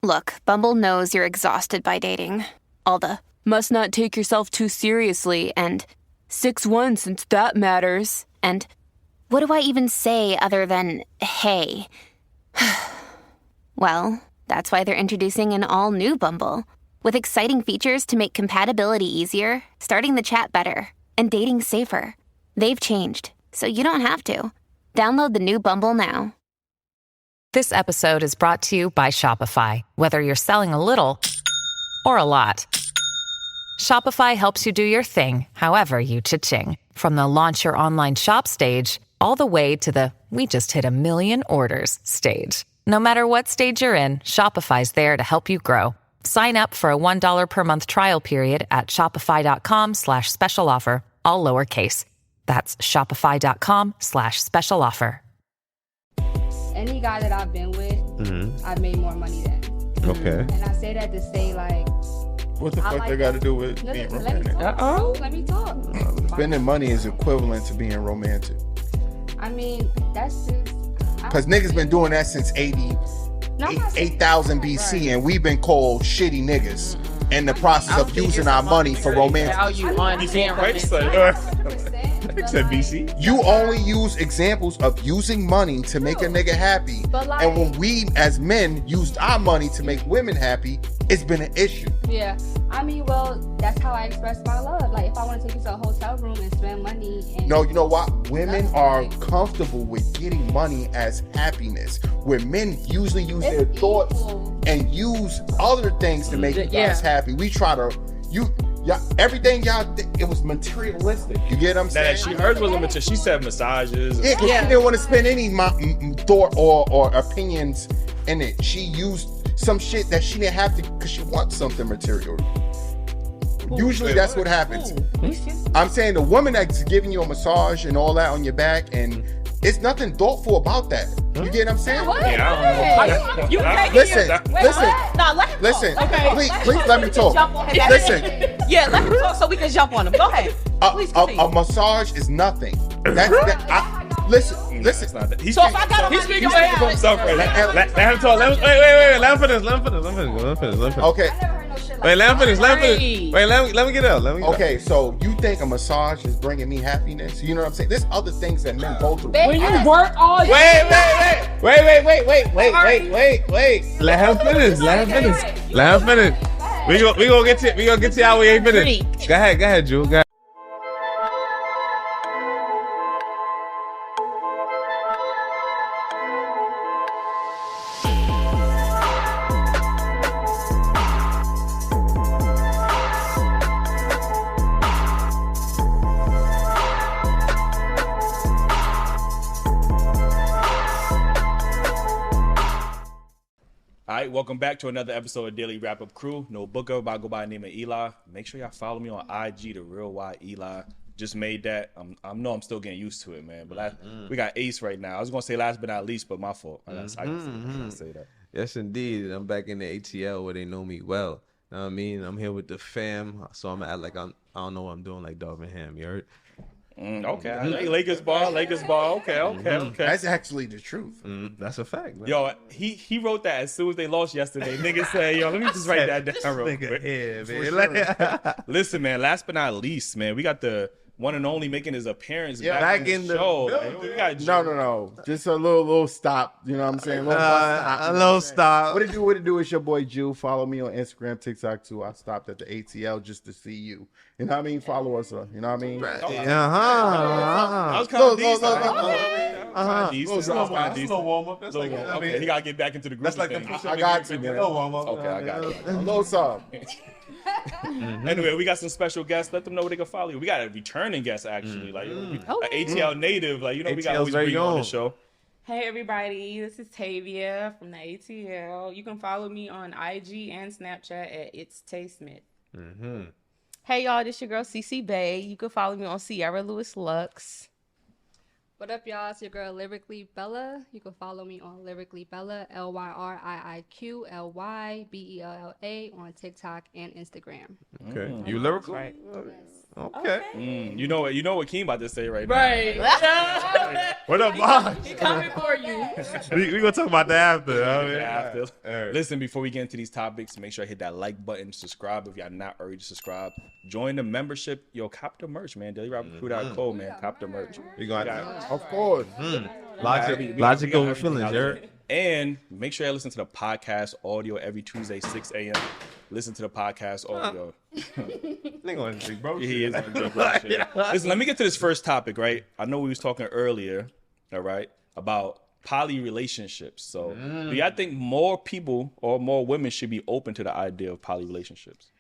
Look, Bumble knows you're exhausted by dating. All the must not take yourself too seriously and 6'1" since that matters. And what do I even say other than hey? Well, that's why they're introducing an all-new Bumble with exciting features to make compatibility easier, starting the chat better, and dating safer. They've changed, so you don't have to. Download the new Bumble now. This episode is brought to you by Shopify. Whether you're selling a little or a lot, Shopify helps you do your thing, however you cha-ching. From the launch your online shop stage, all the way to the we just hit 1 million orders stage. No matter what stage you're in, Shopify's there to help you grow. Sign up for a $1 per month trial period at shopify.com/special offer, all lowercase. That's shopify.com/special offer. Any guy that I've been with, I've made more money than. Okay. And I say that to say, like, What the fuck like they got to that. do with Let being me romantic? talk. Let me talk. Spending money is equivalent to being romantic. I mean, that's just... Because niggas been doing that since 8,000 BC, and we've been called shitty niggas in the process of using our money for romantic. Value on being romantic. I said BC. You only use examples of using money to make a nigga happy. But like- And when we as men used our money to make women happy, it's been an issue. Yeah. I mean, well, that's how I express my love. Like, if I want to take you to a hotel room and spend money and... No, you know what? Women are comfortable with getting money as happiness, where men usually use their thoughts and use other things to make you guys happy. We try to... everything y'all it was materialistic. You get what I'm saying? Hers wasn't material. She said massages. Yeah, 'cause she didn't want to spend any thought or opinions in it. She used some shit that she didn't have to because she wants something material. Usually that's what happens. I'm saying the woman that's giving you a massage and all that on your back, and it's nothing thoughtful about that. You get what I'm saying? What? Yeah, I don't know. You Listen, listen. No, let him listen. talk. Okay. Please let me talk. Listen. Yeah, let him talk so we can jump on him. Go ahead. Please continue. A massage is nothing. Listen. It's not that. So if I got He's speaking for himself right now. Let him talk. Wait. Let him finish. Okay. Wait, let him finish. Wait, let me get out. Okay, so you think a massage is bringing me happiness? You know what I'm saying? There's other things that men go through. When you work all day. Wait. Let him finish. We gonna get to y'all. We ain't finished. Go ahead, Drew. Go ahead. All right, welcome back to another episode of Daily Wrap Up Crew. No booker, but I go by the name of Eli. Make sure y'all follow me on IG, the real Y Eli. Just made that. I know I'm still getting used to it, man. But we got Ace right now. I was gonna say last but not least, but my fault. I gotta say that. Yes, indeed. I'm back in the ATL where they know me well. Know what I mean? I'm here with the fam, so I'm gonna act like I don't know what I'm doing, like Dog and Ham. You heard? Okay, I like Lakers ball. Okay. That's actually the truth. That's a fact, man. Yo, he wrote that as soon as they lost yesterday. Niggas say, yo, let me just write that down real quick. Yeah, Listen, man, last but not least, man, we got the one and only making his appearance back in the show. Like, we got No. Just a little stop. You know what I'm saying? A little stop. What it do? It's your boy Jew. Follow me on Instagram, TikTok too. I stopped at the ATL just to see you. You know what I mean? Follow us. You know what I mean? I was kind of decent. warm up. That's like Okay, he gotta get back into the group. That's like thing. I got you, man. warm up. Okay, I got it. A little sub. Anyway, we got some special guests. Let them know where they can follow you. We got a returning guest actually, like an ATL native. Like we got always bring you on the show. Hey everybody, this is Tavia from the ATL. You can follow me on IG and Snapchat at It's Tastemint. Hey y'all, this your girl CC Bay. You can follow me on Sierra Lewis Lux. What up, y'all? It's your girl, Lyrically Bella. You can follow me on Lyrically Bella, LYRIIQLYBELLA on TikTok and Instagram. Okay. You lyrical? Right. Yes. Okay. You know what Keem about to say right now. Right. What up, boss? He coming for you. We gonna talk about that after. After. All right. Listen, before we get into these topics, make sure I hit that like button, subscribe if y'all not already subscribed. Join the membership. Yo, cop the merch, man. Dailyrapupcrew.co, man. Cop the merch. We gonna Of course. logical feelings, Jared. And make sure you listen to the podcast audio every Tuesday, 6 a.m. Listen to the podcast audio. Nigga on big bro. He is on big bro shit. Listen, let me get to this first topic, right? I know we was talking earlier, all right, about poly relationships. So do y'all think more people or more women should be open to the idea of poly relationships?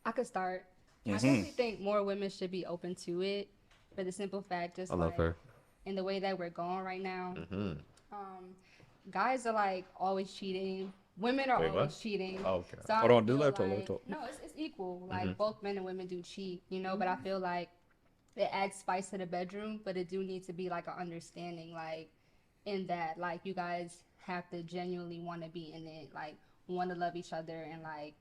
I could start. I definitely think more women should be open to it for the simple fact, just I love her. in the way that we're going right now. Guys are like always cheating. Women are always cheating. Oh, okay. So I Hold on, do feel let like, talk. No, it's equal. Like both men and women do cheat, you know. But I feel like it adds spice to the bedroom. But it do need to be like an understanding, like in that, like you guys have to genuinely want to be in it, like want to love each other and like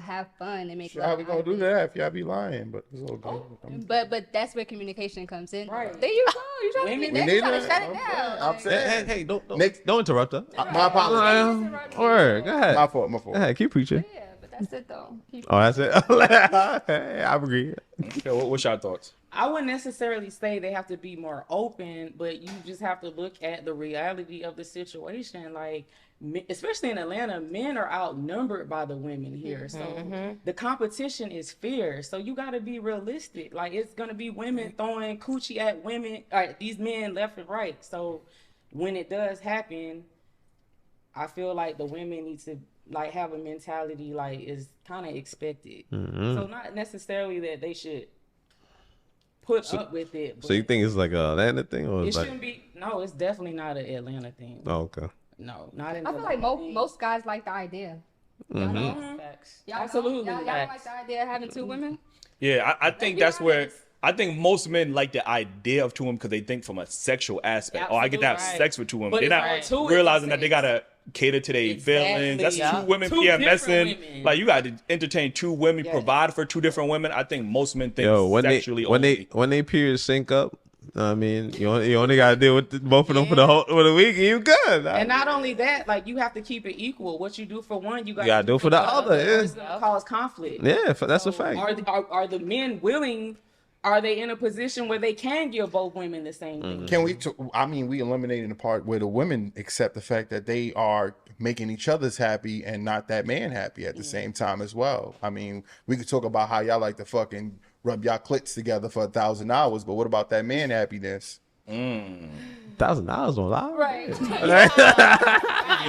have fun and make. How we gonna do that if y'all be lying? But it's all good. But that's where communication comes in. Right. There you go. You trying to shut it down. I'm saying. Hey, don't interrupt her. My apologies. Word, go ahead. My fault. Go ahead, keep preaching. Yeah, but that's it though. Oh, that's it. Hey, I agree. Okay, what's your thoughts? I wouldn't necessarily say they have to be more open, but you just have to look at the reality of the situation. Like, especially in Atlanta, men are outnumbered by the women here. So the competition is fierce. So you got to be realistic. Like, it's going to be women throwing coochie at women, these men left and right. So when it does happen, I feel like the women need to like have a mentality like is kind of expected. So not necessarily that they should put up with it. So you think it's like a Atlanta thing, or it it's like? shouldn't be? No, it's definitely not an Atlanta thing. Oh, okay. No, not in. I feel like most guys like the idea. Facts. Y'all Absolutely. Y'all don't like the idea of having two women? Yeah, I think that's where I think most men like the idea of two women because they think from a sexual aspect. I get to have sex with two women. But They're not realizing that they gotta cater to their feelings. That's two women PMSing. Like you got to entertain two women, provide for two different women. I think most men think sexually only. When they periods sync up, I mean, you only got to deal with both of them for the week, and you good. And not only that, like you have to keep it equal. What you do for one, you got to do for the other. It's gonna cause conflict. Yeah, that's a fact. Are the men willing? Are they in a position where they can give both women the same thing? Can we? We eliminated the part where the women accept the fact that they are making each other's happy and not that man happy at the same time as well. I mean, we could talk about how y'all like to fucking rub y'all clits together for 1,000 hours, but what about that man happiness? $1,000 don't lie. Right.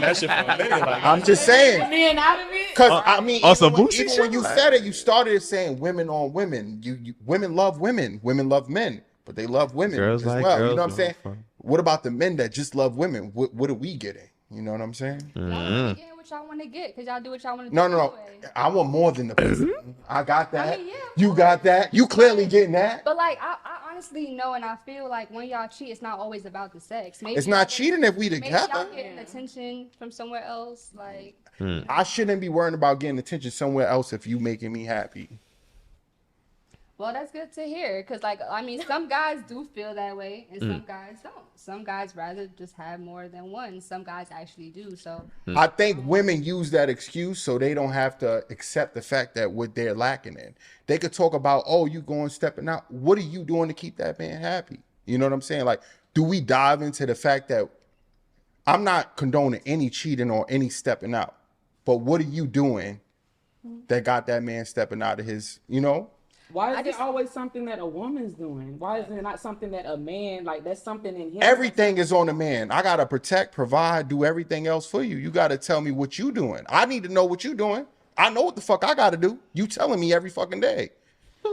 That shit for a nigga, like, I'm just saying. Men out of it. Because I mean, even when you shit? said it, you started saying women on women. You women love women. Women love men, but they love women Girls as like well. girls, You know what I'm saying? fun. What about the men that just love women? What are we getting? You know what I'm saying? Y'all getting what y'all want to get because y'all do what y'all want to do. No. Anyway. I want more than the pussy. I got that. I mean, yeah, you got that. You clearly getting that. But like, I honestly know, and I feel like when y'all cheat, it's not always about the sex. Maybe It's not cheating if we Maybe together. y'all getting attention from somewhere else. Like, I shouldn't be worrying about getting attention somewhere else if you making me happy. well, that's good to hear. Cause like, I mean, some guys do feel that way, and some guys don't. Some guys rather just have more than one. Some guys actually do. So I think women use that excuse so they don't have to accept the fact that what they're lacking in. They could talk about, oh, you going stepping out. What are you doing to keep that man happy? You know what I'm saying? Like, do we dive into the fact that I'm not condoning any cheating or any stepping out, but what are you doing that got that man stepping out of his, Why is it always something that a woman's doing? Why is it not something that a man, like that's something in him? Everything is on the man. I got to protect, provide, do everything else for you. You got to tell me what you doing. I need to know what you doing. I know what the fuck I got to do. You telling me every fucking day.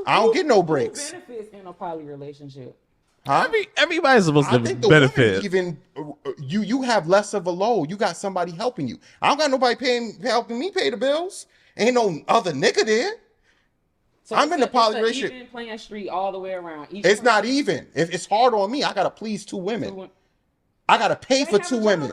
I don't get no breaks. Who benefits in a poly relationship? Huh? Everybody's supposed I to think the benefit. women even you have less of a load. You got somebody helping you. I don't got nobody helping me pay the bills. Ain't no other nigga there. So I'm in the poly It's relationship. even playing street all the way around. It's not even. If it's hard on me, I gotta please two women. I gotta pay for two women.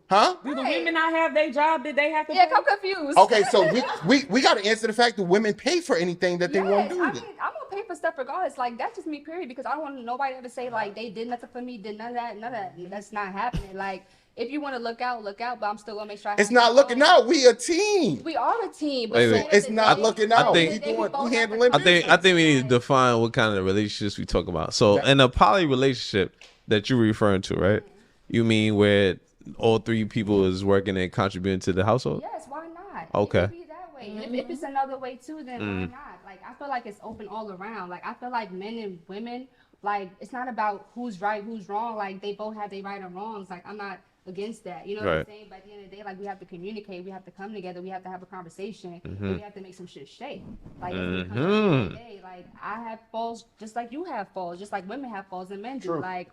Huh? Do the women not have their job? Did they have to? yeah, I'm confused. Okay, so we got to answer the fact that women pay for anything that they want to do. I mean, I'm gonna pay pay for stuff regardless. Like, that's just me, period. Because I don't want nobody to ever say, like, they did nothing for me, did none of that. That's not happening. Like, if you want to look out, but I'm still going to make sure I have It's not looking out. We a team. We are a team. But Wait. It's not looking out. I We think- handling business. I think we need to define what kind of relationships we talk about. So in a poly relationship that you're referring to, right? You mean where all three people is working and contributing to the household? Yes, why not? Okay. It could be that way. And if it's another way too, then why not? Like, I feel like it's open all around. Like, I feel like men and women, like, it's not about who's right, who's wrong. Like, they both have their right and wrongs. Like, I'm not against that. You know what I'm saying? But at the end of the day, like, we have to communicate. We have to come together. We have to have a conversation. And we have to make some shit shake. Like, if it comes to the end of the day, like, I have faults just like you have faults, just like women have faults and men do. Like,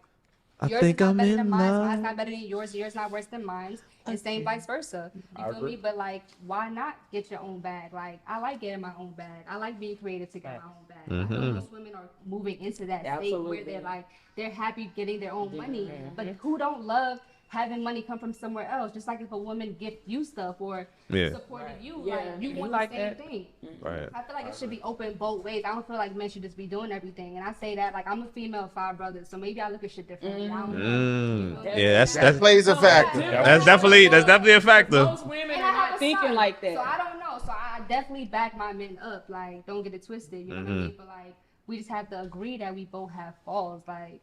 yours is not better than mine. Mine's not better than yours. Yours not worse than mine. And same vice versa. You feel me? But like, why not get your own bag? Like, I like getting my own bag. I like being creative to get my own bag. I feel like most women are moving into that state where they're like, they're happy getting their own money. But who don't love having money come from somewhere else? Just like if a woman gift you stuff or supported you, like, you want the same thing. Right. I feel like it should be open both ways. I don't feel like men should just be doing everything. And I say that, like, I'm a female of 5 brothers, so maybe I look at shit differently. I don't know. Yeah, That plays a factor. that's definitely a factor. Most women are not thinking like that. So I don't know. So I definitely back my men up. Like, don't get it twisted. You know what I mean? But like, we just have to agree that we both have flaws. Like,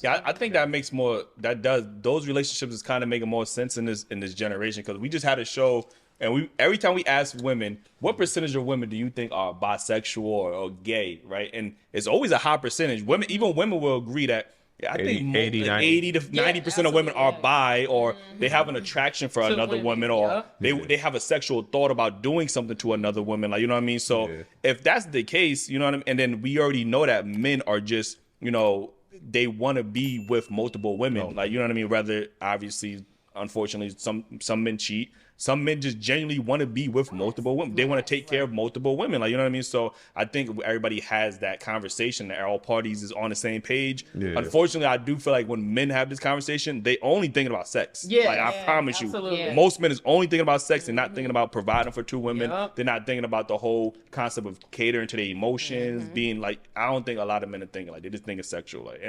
Yeah, I think that makes more. Those relationships is kind of making more sense in this generation, because we just had a show, and every time we ask women, what percentage of women do you think are bisexual or gay, right? And it's always a high percentage. Even women will agree that. Yeah, I think 80 to 90% of women are bi, or they have an attraction for another woman, or they have a sexual thought about doing something to another woman. Like, you know what I mean? So if that's the case, you know what I mean? And then we already know that men are just, you know, they want to be with multiple women. Like, you know what I mean? Rather, obviously, unfortunately, some men cheat. Some men just genuinely want to be with multiple women. They want to take care of multiple women. Like, you know what I mean? So I think everybody has that conversation, that all parties is on the same page. Yeah. Unfortunately, I do feel like when men have this conversation, they only thinking about sex. Yeah, like, I promise you. Yeah. Most men is only thinking about sex and not thinking about providing for 2 women. They're not thinking about the whole concept of catering to their emotions, being like, I don't think a lot of men are thinking like, they're just thinking sexual. Like,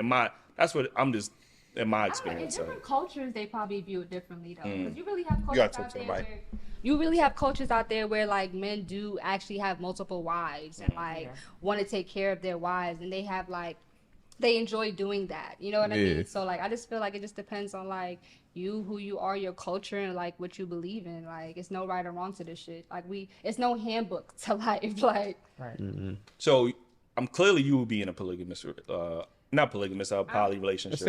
that's what I'm just, in my experience. In different cultures, they probably view it differently, though. Because you really have cultures out there where like men do actually have multiple wives and like want to take care of their wives, and they have like, they enjoy doing that. You know what I mean? So like, I just feel like it just depends on like who you are, your culture, and like what you believe in. Like, it's no right or wrong to this shit. Like, it's no handbook to life. Like, So I'm clearly you would be in a polygamous not polygamous, poly relationship.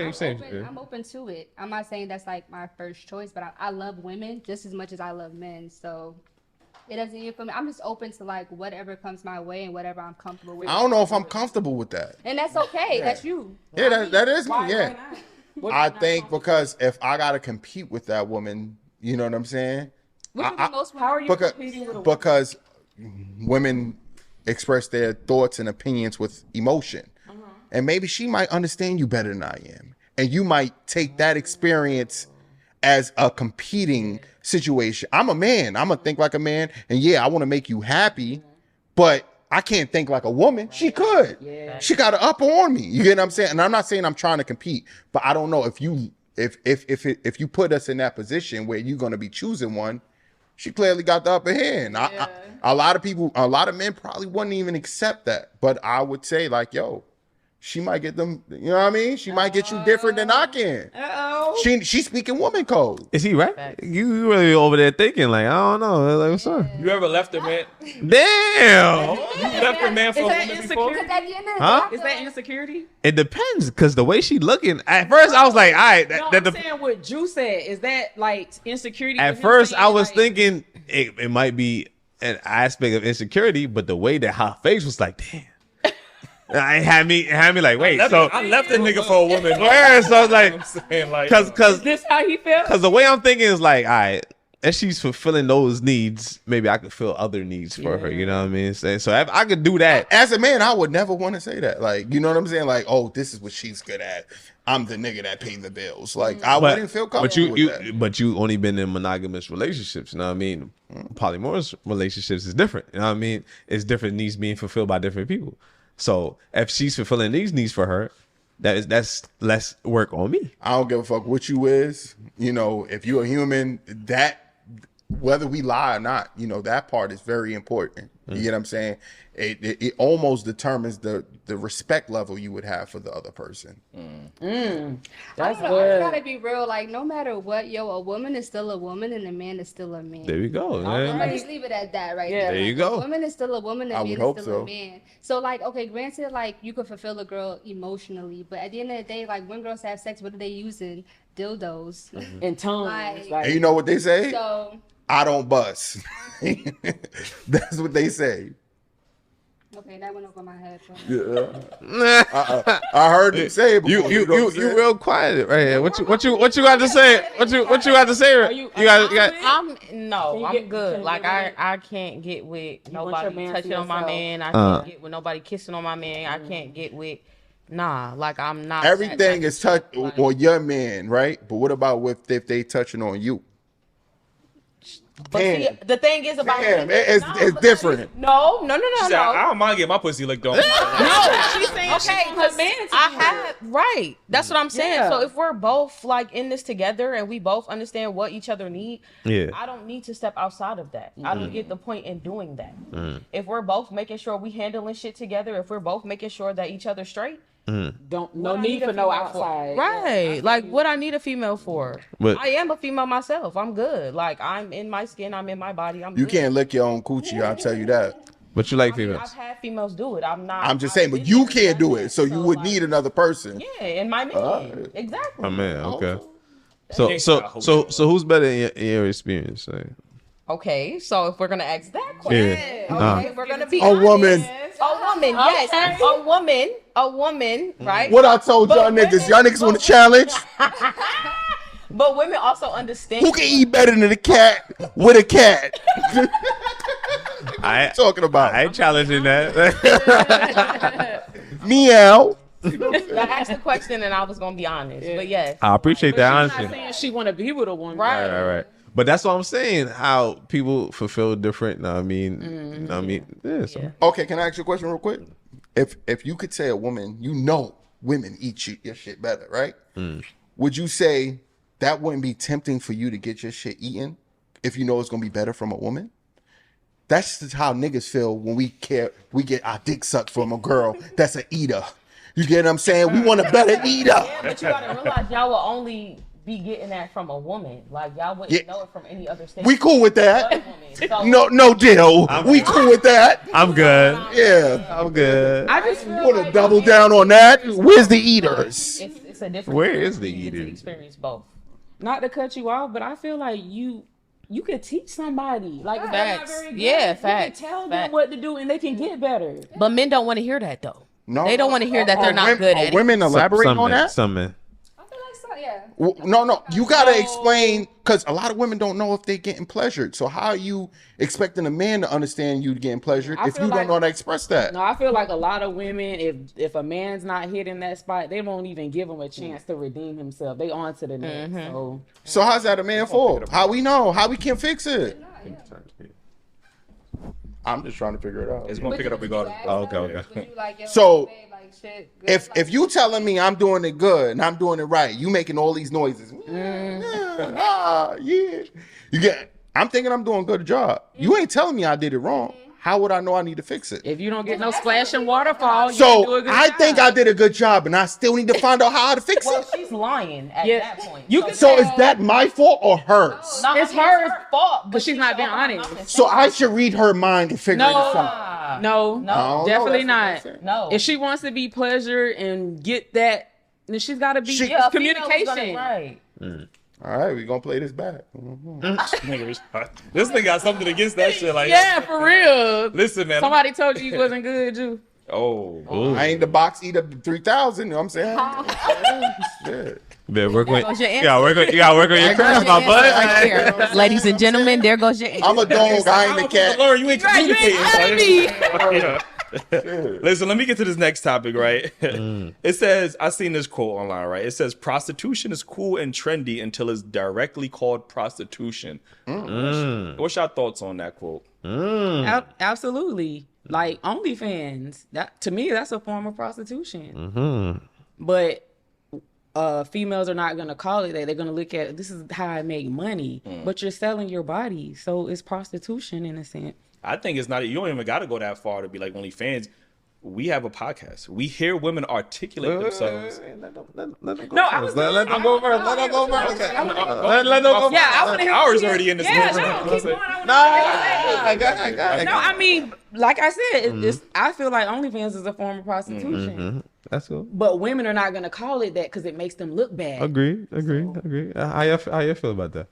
I'm open to it. I'm not saying that's like my first choice, but I love women just as much as I love men. So it doesn't even for me. I'm just open to like whatever comes my way and whatever I'm comfortable with. I don't know if I'm comfortable with that. And that's okay. That's you. Yeah, that is me. Yeah. Why I think because if I gotta compete with that woman, you know what I'm saying? How are you competing with a woman? Because women express their thoughts and opinions with emotion. And maybe she might understand you better than I am. And you might take that experience as a competing situation. I'm a man. I'm going to think like a man. And yeah, I want to make you happy. But I can't think like a woman. She could. Yeah. She got to up on me. You get what I'm saying? And I'm not saying I'm trying to compete. But I don't know if you put us in that position where you're going to be choosing one, she clearly got the upper hand. A lot of men probably wouldn't even accept that. But I would say like, yo, she might get them, you know what I mean? She might get you different than I can. She's speaking woman code. Is he right? You really over there thinking like, I don't know. Like, what's up? You ever left a man? Damn. You left a man for a woman before? Huh? Is that insecurity? It depends, because the way she looking, at first I was like, all right. I'm saying what Drew said. Is that like insecurity? At first I was thinking it might be an aspect of insecurity, but the way that her face was like, damn. It had me like, wait. I left a nigga for a woman. Where? So I was like, because is this how he felt? Because the way I'm thinking is like, all right, if she's fulfilling those needs, maybe I could fill other needs for her. You know what I mean? So if I could do that. As a man, I would never want to say that. Like, you know what I'm saying? Like, oh, this is what she's good at. I'm the nigga that paid the bills. Like, I wouldn't feel comfortable with that. But you only been in monogamous relationships. You know what I mean? Polyamorous relationships is different. You know what I mean? It's different needs being fulfilled by different people. So if she's fulfilling these needs for her, that's less work on me. I don't give a fuck what you is. You know, if you're a human, that whether we lie or not, you know, that part is very important. You get what I'm saying? It almost determines the respect level you would have for the other person. That's good. I gotta be real. Like, no matter what, a woman is still a woman and a man is still a man. There we go. I'm gonna just leave it at that right there. There you Like, go. A woman is still a woman and a man is still a man. So, like, okay, granted, like, you could fulfill a girl emotionally, but at the end of the day, like, when girls have sex, what are they using? Dildos. And tongues. And you know what they say? So, I don't bust. That's what they say. okay, that went over my head. I heard them say it before. You real quiet right here. What you got to say? What you got to say? You got. I'm good. Like I can't get with nobody touching on my man. I can't get with nobody kissing on my man. I can't get with. Nah, like I'm not. Everything is touch on your man, right? But what about if they touching on you? But see, the thing is about it's different. No. She said, I don't mind getting my pussy licked on. No, she's saying right. That's what I'm saying. Yeah. So if we're both like in this together and we both understand what each other need, I don't need to step outside of that. I don't get the point in doing that. If we're both making sure we handling shit together, if we're both making sure that each other's straight. No need for no outside. Right. Like what I need a female for. But I am a female myself. I'm good. Like I'm in my skin. I'm in my body. I'm You good. can't lick your own coochie, I'll tell you that. But you like I mean, females. I've had females do it. I'm just saying, but you can't do it. So you would need another person. Yeah, in my man. Exactly. Oh man, okay. So who's better in your experience? Like? Okay, so if we're gonna ask that question, okay, we're gonna be a woman. A woman, yes, a woman, right? What I told y'all niggas want to challenge? But women also understand. Who can eat better than a cat with a cat? I talking about. I ain't challenging that. Meow. I asked the question and I was gonna be honest, but yes, I appreciate that She's honesty. not saying she want to be with a woman, Right. But that's what I'm saying. How people fulfill different. I mean, yeah. So. Okay, can I ask you a question real quick? If you could say a woman, women eat your shit better, right? Would you say that wouldn't be tempting for you to get your shit eaten if you know it's gonna be better from a woman? That's just how niggas feel when we get our dick sucked from a girl that's an eater. You get what I'm saying? We want a better eater. Yeah, but you gotta realize y'all will only be getting that from a woman. Like y'all wouldn't know it from any other state. We cool with that. So, no deal. We cool with that. I'm good. Yeah, I'm good. I just want to double down on that. Where's the eaters? It's a different. Where is the you get to eater? experience both. not to cut you off, but I feel like you could teach somebody. Like if they're not Facts. very good, Yeah, you facts. can tell Facts. them what to do and they can get better. But men don't want to hear that though. No, They don't want to hear that they're not good at it. Women elaborate on that. Some men. I feel like so, yeah. No, you gotta explain, because a lot of women don't know if they're getting pleasured. So how are you expecting a man to understand you getting pleasured I if feel you don't like- know how to express that? No, I feel like a lot of women, if a man's not hitting that spot, they won't even give him a chance to redeem himself. They on to the next. So how's that a man for? How we know? How we can fix it? I'm just trying to figure it out. It's gonna pick it up regardless. Oh, okay. Would you like, yo, So, babe, like, shit, good, If you telling me I'm doing it good and I'm doing it right, you making all these noises. Yeah. You get. I'm thinking I'm doing a good job. You ain't telling me I did it wrong. How would I know I need to fix it? If you don't get no splashing waterfall, you can do a So good I job. think I did a good job, and I still need to find out how to fix Well, it. she's lying at Yeah. that point. You can So is that my fault or hers? No, It's I mean, her fault, but she's not being honest. So I should read her mind to figure this out. No, No. definitely That's not. No. If she wants to be pleasure and get that, then she's got to be Yeah, a female is communication. gonna- right. All right, we gonna play this back. This thing got something against that shit. Like, Yeah, for real. listen, man. Somebody told you wasn't good, you. Oh, I ain't the box eater 3,000. You know what I'm saying? Shit. Yeah, work on, goes your you gotta work on your craft, my bud. Ladies and gentlemen, there goes your I'm a dog. I ain't a cat. Lauren, you ain't communicating. Right, Listen, let me get to this next topic, right? It says, I seen this quote online, right? It says, prostitution is cool and trendy until it's directly called prostitution. What's your thoughts on that quote? Absolutely. Like OnlyFans, that to me that's a form of prostitution. Mm-hmm. But females are not gonna call it that. They're gonna look at this is how I make money. But you're selling your body, so it's prostitution in a sense. I think it's not. You don't even got to go that far to be like OnlyFans. We have a podcast. We hear women articulate themselves. Let them go first. No, I was Let them go first. Let them go first. Okay. Let them go first. Yeah, I want to hear. Hours already in this. Yeah, movie. no, keep going. No, I mean, like I said, it's, I feel like OnlyFans is a form of prostitution. Mm-hmm. That's cool. But women are not gonna call it that because it makes them look bad. Agree. How you feel about that?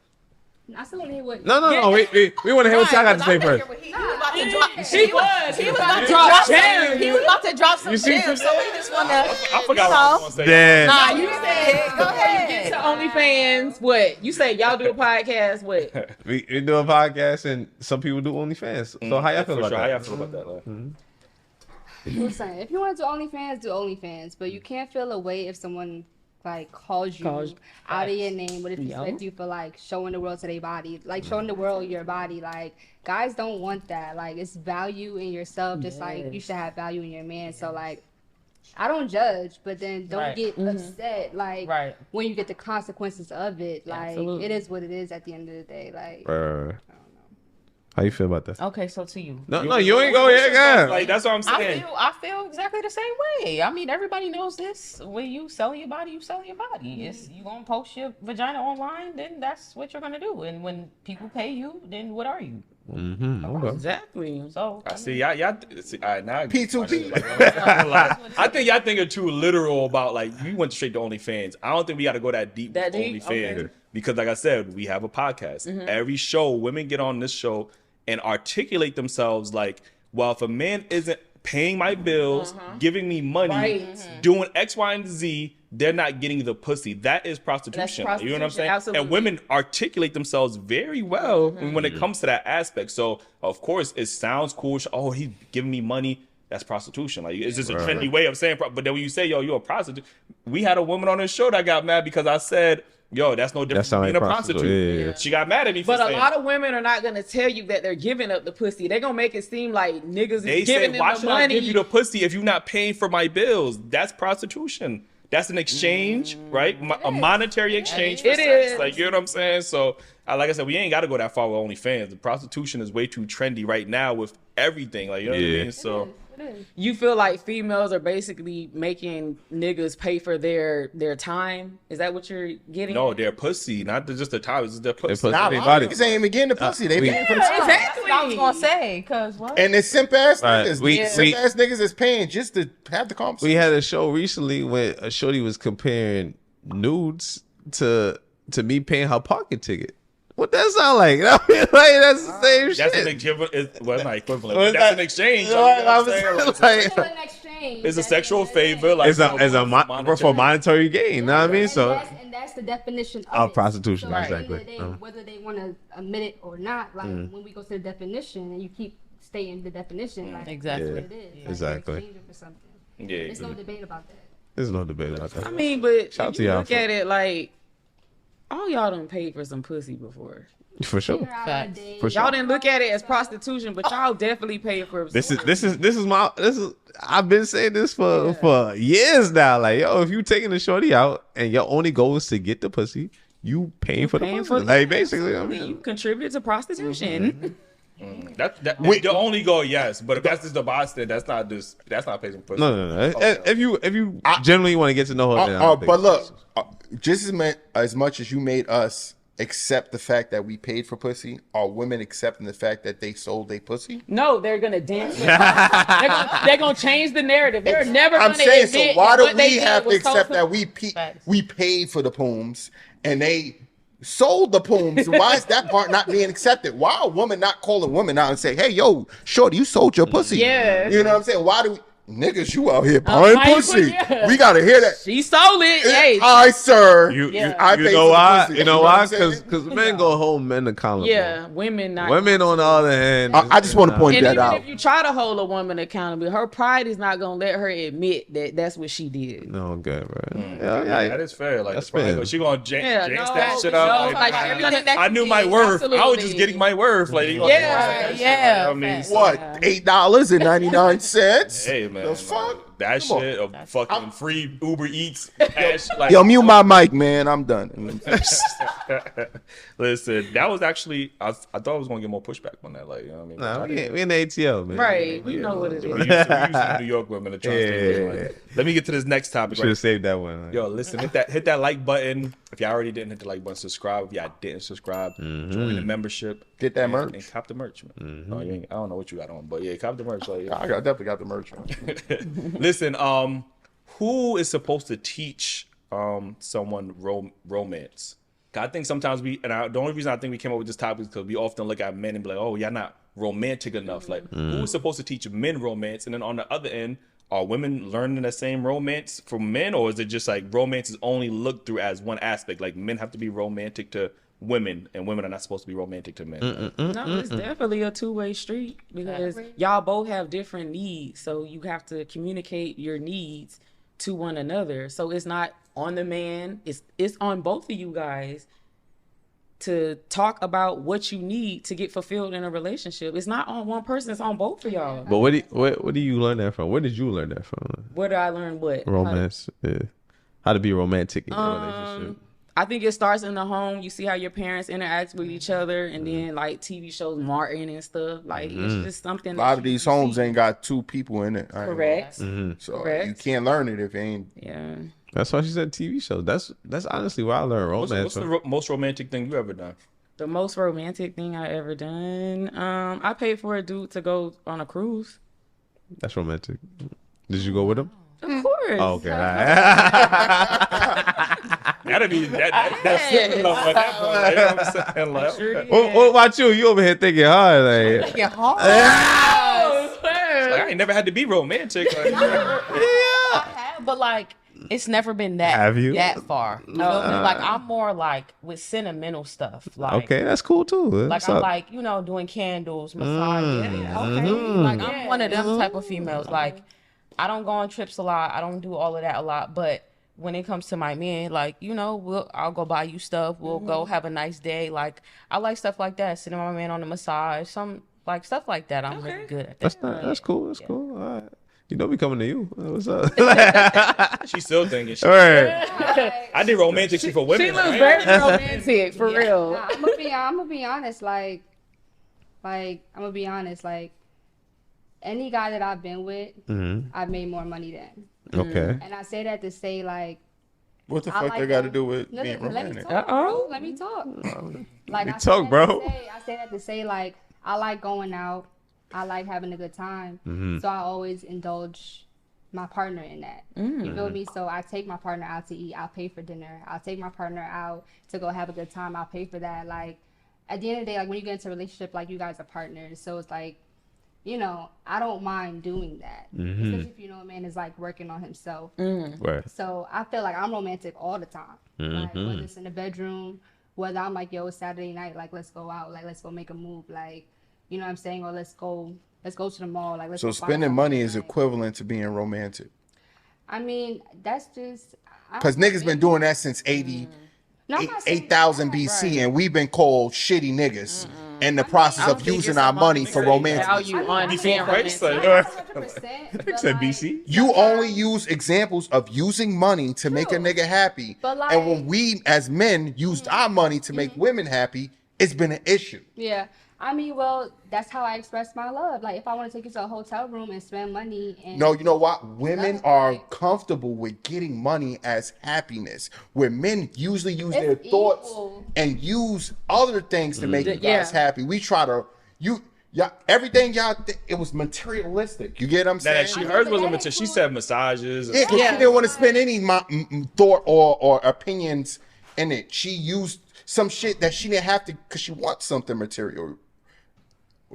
I still want to hear what. No. We want to hear what y'all got to say first. He was about to drop. He was about to drop gems. He was about to drop some You see gems. So we just want to. I forgot what I was going to say. Damn. Nah, you said go ahead. To OnlyFans, what you say? Y'all do a podcast? What? We do a podcast and some people do OnlyFans. So how y'all feel about that? How y'all feel about that? Like? Listen, if you want to do OnlyFans, but you can't feel a way if someone like calls you out of your name, what if you expect you for like showing the world to their body, like showing the world your body. Like guys don't want that. Like it's value in yourself, just like you should have value in your man. So like I don't judge, but then don't get upset like when you get the consequences of it. Like it is what it is at the end of the day. Like how you feel about that? Okay, so to you. No, you ain't go yet, guys. Like that's what I'm saying. I feel exactly the same way. I mean, everybody knows this. When you sell your body, you sell your body. It's you gonna post your vagina online, then that's what you're gonna do. And when people pay you, then what are you? Mm-hmm. Okay. Exactly. So I see y'all see, all right, now P2P. I think y'all think are too literal about like we went straight to OnlyFans. I don't think we got to go that deep with OnlyFans because, like I said, we have a podcast. Every show, women get on this show and articulate themselves like, well, if a man isn't paying my bills, giving me money, doing X, Y, and Z, they're not getting the pussy. That is prostitution. You know what I'm saying? Absolutely. And women articulate themselves very well when it comes to that aspect. So, of course, it sounds cool. Oh, he's giving me money. That's prostitution. Like, it's just a trendy way of saying, but then when you say, yo, you're a prostitute. We had a woman on this show that got mad because I said, yo, that's no different from being a prostitute. Yeah. She got mad at me for But saying, a lot of women are not going to tell you that they're giving up the pussy. They're going to make it seem like niggas they is giving say, them why the should I money. give you the pussy if you're not paying for my bills? That's prostitution. That's an exchange, right? A monetary exchange for It sex. is. Like, you know what I'm saying? So, like I said, we ain't got to go that far with OnlyFans. The prostitution is way too trendy right now with everything. Like, you know what I mean? So, You feel like females are basically making niggas pay for their time? Is that what you're getting? no, their pussy, not just the time. It's their pussy. pussy. Nah, They a lot body. of niggas ain't even getting the pussy. They paying for the time. Exactly. I was gonna say, cause what? And it's simp ass Right. niggas. Simp ass niggas is paying just to have the conversation. We had a show recently when a shorty was comparing nudes to me paying her parking ticket. What that sound like? I mean, like that's the same That's shit. an equivalent. Well, it's not equivalent. Well, But that's that- an exchange. You know Like, you know what what I'm saying? I'm Like, saying? It's an exchange. it's a sexual favor. Like, for monetary gain. You know what I mean? So and that's the definition of it. prostitution, So at the end of the exactly. day, whether they want to admit it or not, like when we go to the definition and you keep stating the definition, like Exactly. that's what it is. Like, Exactly. you're exchanging for something. yeah. There's no debate about that. there's no debate about that. I mean, but Shout out if to you y'all look for- at it like, all y'all done paid for some pussy before. For sure. Figure out Facts. a day. For sure. Y'all didn't look at it as prostitution, but y'all definitely paid for This is I've been saying this for years now. Like, yo, if you taking the shorty out and your only goal is to get the pussy, you paying for the pussy. Like, basically, I mean, you contributed to prostitution. That the only goal, yes. But if that's just the Boston, that's not paying pussy. no. Okay. If you generally want to get to know her, then I don't think but look, so. just as much as you made us accept the fact that we paid for pussy, are women accepting the fact that they sold their pussy? No, they're gonna dance. They're gonna change the narrative. They're never I'm gonna saying, so admit why what do they we did have to was accept so- that we paid for the pooms and they sold the pooms? Why is that part not being accepted? Why a woman not calling women out and say, hey, yo, shorty, you sold your pussy? Yeah. You know what I'm saying? Why do we? Niggas, you out here buying pussy. Yeah. We gotta hear that. She sold it. Hey. I, sir. You I you pay know for the why? pussy. You know what why? I'm saying? Because men go hold men accountable. Yeah, women not. Women, on the other hand, I just want to point And that even out. if you try to hold a woman accountable, her pride is not gonna let her admit that that's what she did. No, good, bro. Yeah, that is fair. Like, That's probably, fair. but she gonna jinx that shit no, up. like everything that I you knew my did, worth. I was absolutely. just getting my worth. Like, you gonna Yeah, jinx that yeah. shit. I mean, What? $8.99? hey man, The fuck? that Come on. shit of fucking free Uber Eats. Cash, like, Yo, mute my mic, man. I'm done. Listen, that was actually I thought I was gonna get more pushback on that. Like, you know what I mean? Nah, we in the ATL, man. Right, we know what it We is. used to New York women to try to stay Yeah. like, let me get to this next topic. Should have saved that one. Yo, listen, hit that like button. If y'all already didn't hit the like button, subscribe. If y'all didn't subscribe, join the membership. Get that and- merch. and cop the merch, man. Oh, I don't know what you got on, but yeah, cop the merch. Like, Definitely got the merch on. listen, who is supposed to teach someone romance? 'Cause I think sometimes the only reason I think we came up with this topic is because we often look at men and be like, oh, y'all not romantic enough. Like, who is supposed to teach men romance? And then on the other end, are women learning the same romance from men, or is it just like romance is only looked through as one aspect? Like, men have to be romantic to women, and women are not supposed to be romantic to men. No, it's definitely a two-way street because y'all both have different needs. So you have to communicate your needs to one another. So it's not on the man, it's on both of you guys to talk about what you need to get fulfilled in a relationship. It's not on one person, it's on both of y'all. But what do you learn that from? Where did you learn that from? Where did I learn what? Romance. How to be romantic in a relationship. I think it starts in the home. You see how your parents interact with each other, and then like TV shows Martin and stuff. Like it's just something. A lot of these homes ain't got two people in it. Correct. So Correct. you can't learn it if it ain't. Yeah. That's why she said TV shows. That's honestly where I learned romance. What's the most romantic thing you ever done? The most romantic thing I ever done. I paid for a dude to go on a cruise. That's romantic. Did you go with him? Of course. Oh, okay. That'd be that's simple enough at that point. You know what I'm saying? Like, Sure did. What about you? You over here thinking hard, like Thinking hard. like, I ain't never had to be romantic. Like, I have, but like it's never been that Have you? that far. You know what I mean? Like I'm more like with sentimental stuff. Like okay, that's cool too. like What's I'm up? like, doing candles, massage. Yeah, okay. Like I'm one of them type of females. Like I don't go on trips a lot. I don't do all of that a lot. But when it comes to my men, like, I'll go buy you stuff. We'll go have a nice day. Like I like stuff like that. Sitting with my man on the massage, some like stuff like that. I'm really good at that. That's cool. That's cool. All right. You know me coming to you. What's up? she's still thinking. All right. I did romantic shit for women. She looks right? very romantic for real. Nah, I'm gonna be honest. Like I'm gonna be honest. Like any guy that I've been with, I've made more money than. Okay. And I say that to say like. What the I fuck like they got to them. do with No, being let me romantic? talk. Bro. Let me talk. Like You I say talk, that bro. I say that to say like I like going out. I like having a good time. So I always indulge my partner in that. You feel me? So I take my partner out to eat. I'll pay for dinner. I'll take my partner out to go have a good time. I'll pay for that. Like at the end of the day, like when you get into a relationship, like you guys are partners. So it's like, I don't mind doing that. Especially if a man is like working on himself. Right. So I feel like I'm romantic all the time. Like whether it's in the bedroom, whether I'm like, yo, it's Saturday night, like let's go out, like let's go make a move, like, you know what I'm saying, or let's go to the mall, like let's. So go find spending money something, is like- equivalent to being romantic. I mean, that's just. Because niggas been doing that since 8,000 BC, and we've been called shitty niggas in the process of using our money for romantic. Value on Before being Christ, romantic. like, said BC. You only use examples of using money to make a nigga happy. But like- And when we as men used our money to make women happy, it's been an issue. Yeah. I mean, well, that's how I express my love. Like, if I want to take you to a hotel room and spend money, and No, you know what? Women That's are right. comfortable with getting money as happiness, where men usually use It's their thoughts equal. and use other things to make you guys Yeah. happy. We try to everything y'all it was materialistic. You get what I'm saying? Hers was limited. She said massages. Yeah, 'cause she didn't want to spend any thought or opinions in it. She used some shit that she didn't have to because she wants something material.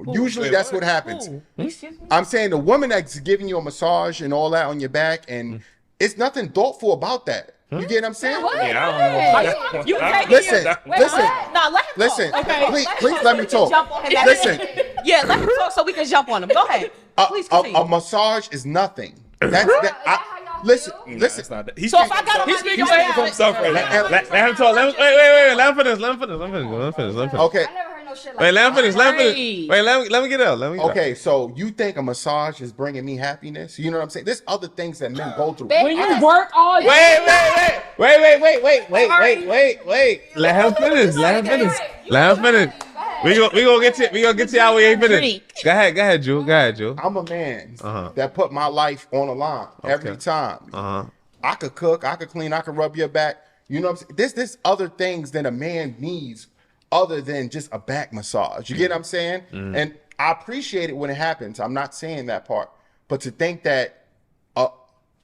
Usually that's what happens. Excuse me? I'm saying the woman that's giving you a massage and all that on your back, and it's nothing thoughtful about that. You get what I'm saying? Yeah, I don't know. You taking Listen, your- listen, No, let him listen. talk. Okay. Please let me talk. Jump on him. Listen, Yeah, let him talk so we can jump on him. Go ahead. Please continue. a massage is nothing. That's listen, listen. It's not that. He's So if I got on my speaking knees, for himself right now. Let him talk. Wait. Let him finish. Okay. I never heard no shit like Wait, let him finish. Right. Wait, let me get out. Okay, so you think a massage is bringing me happiness? You know what I'm saying? There's other things that men go through. When you work all day. Wait. Let him finish. We gonna get to y'all when you ain't finished. Go ahead, Drew. I'm a man that put my life on the line every time. I could cook, I could clean, I could rub your back. You know what I'm saying? There's other things that a man needs other than just a back massage. You get what I'm saying? And I appreciate it when it happens. I'm not saying that part. But to think that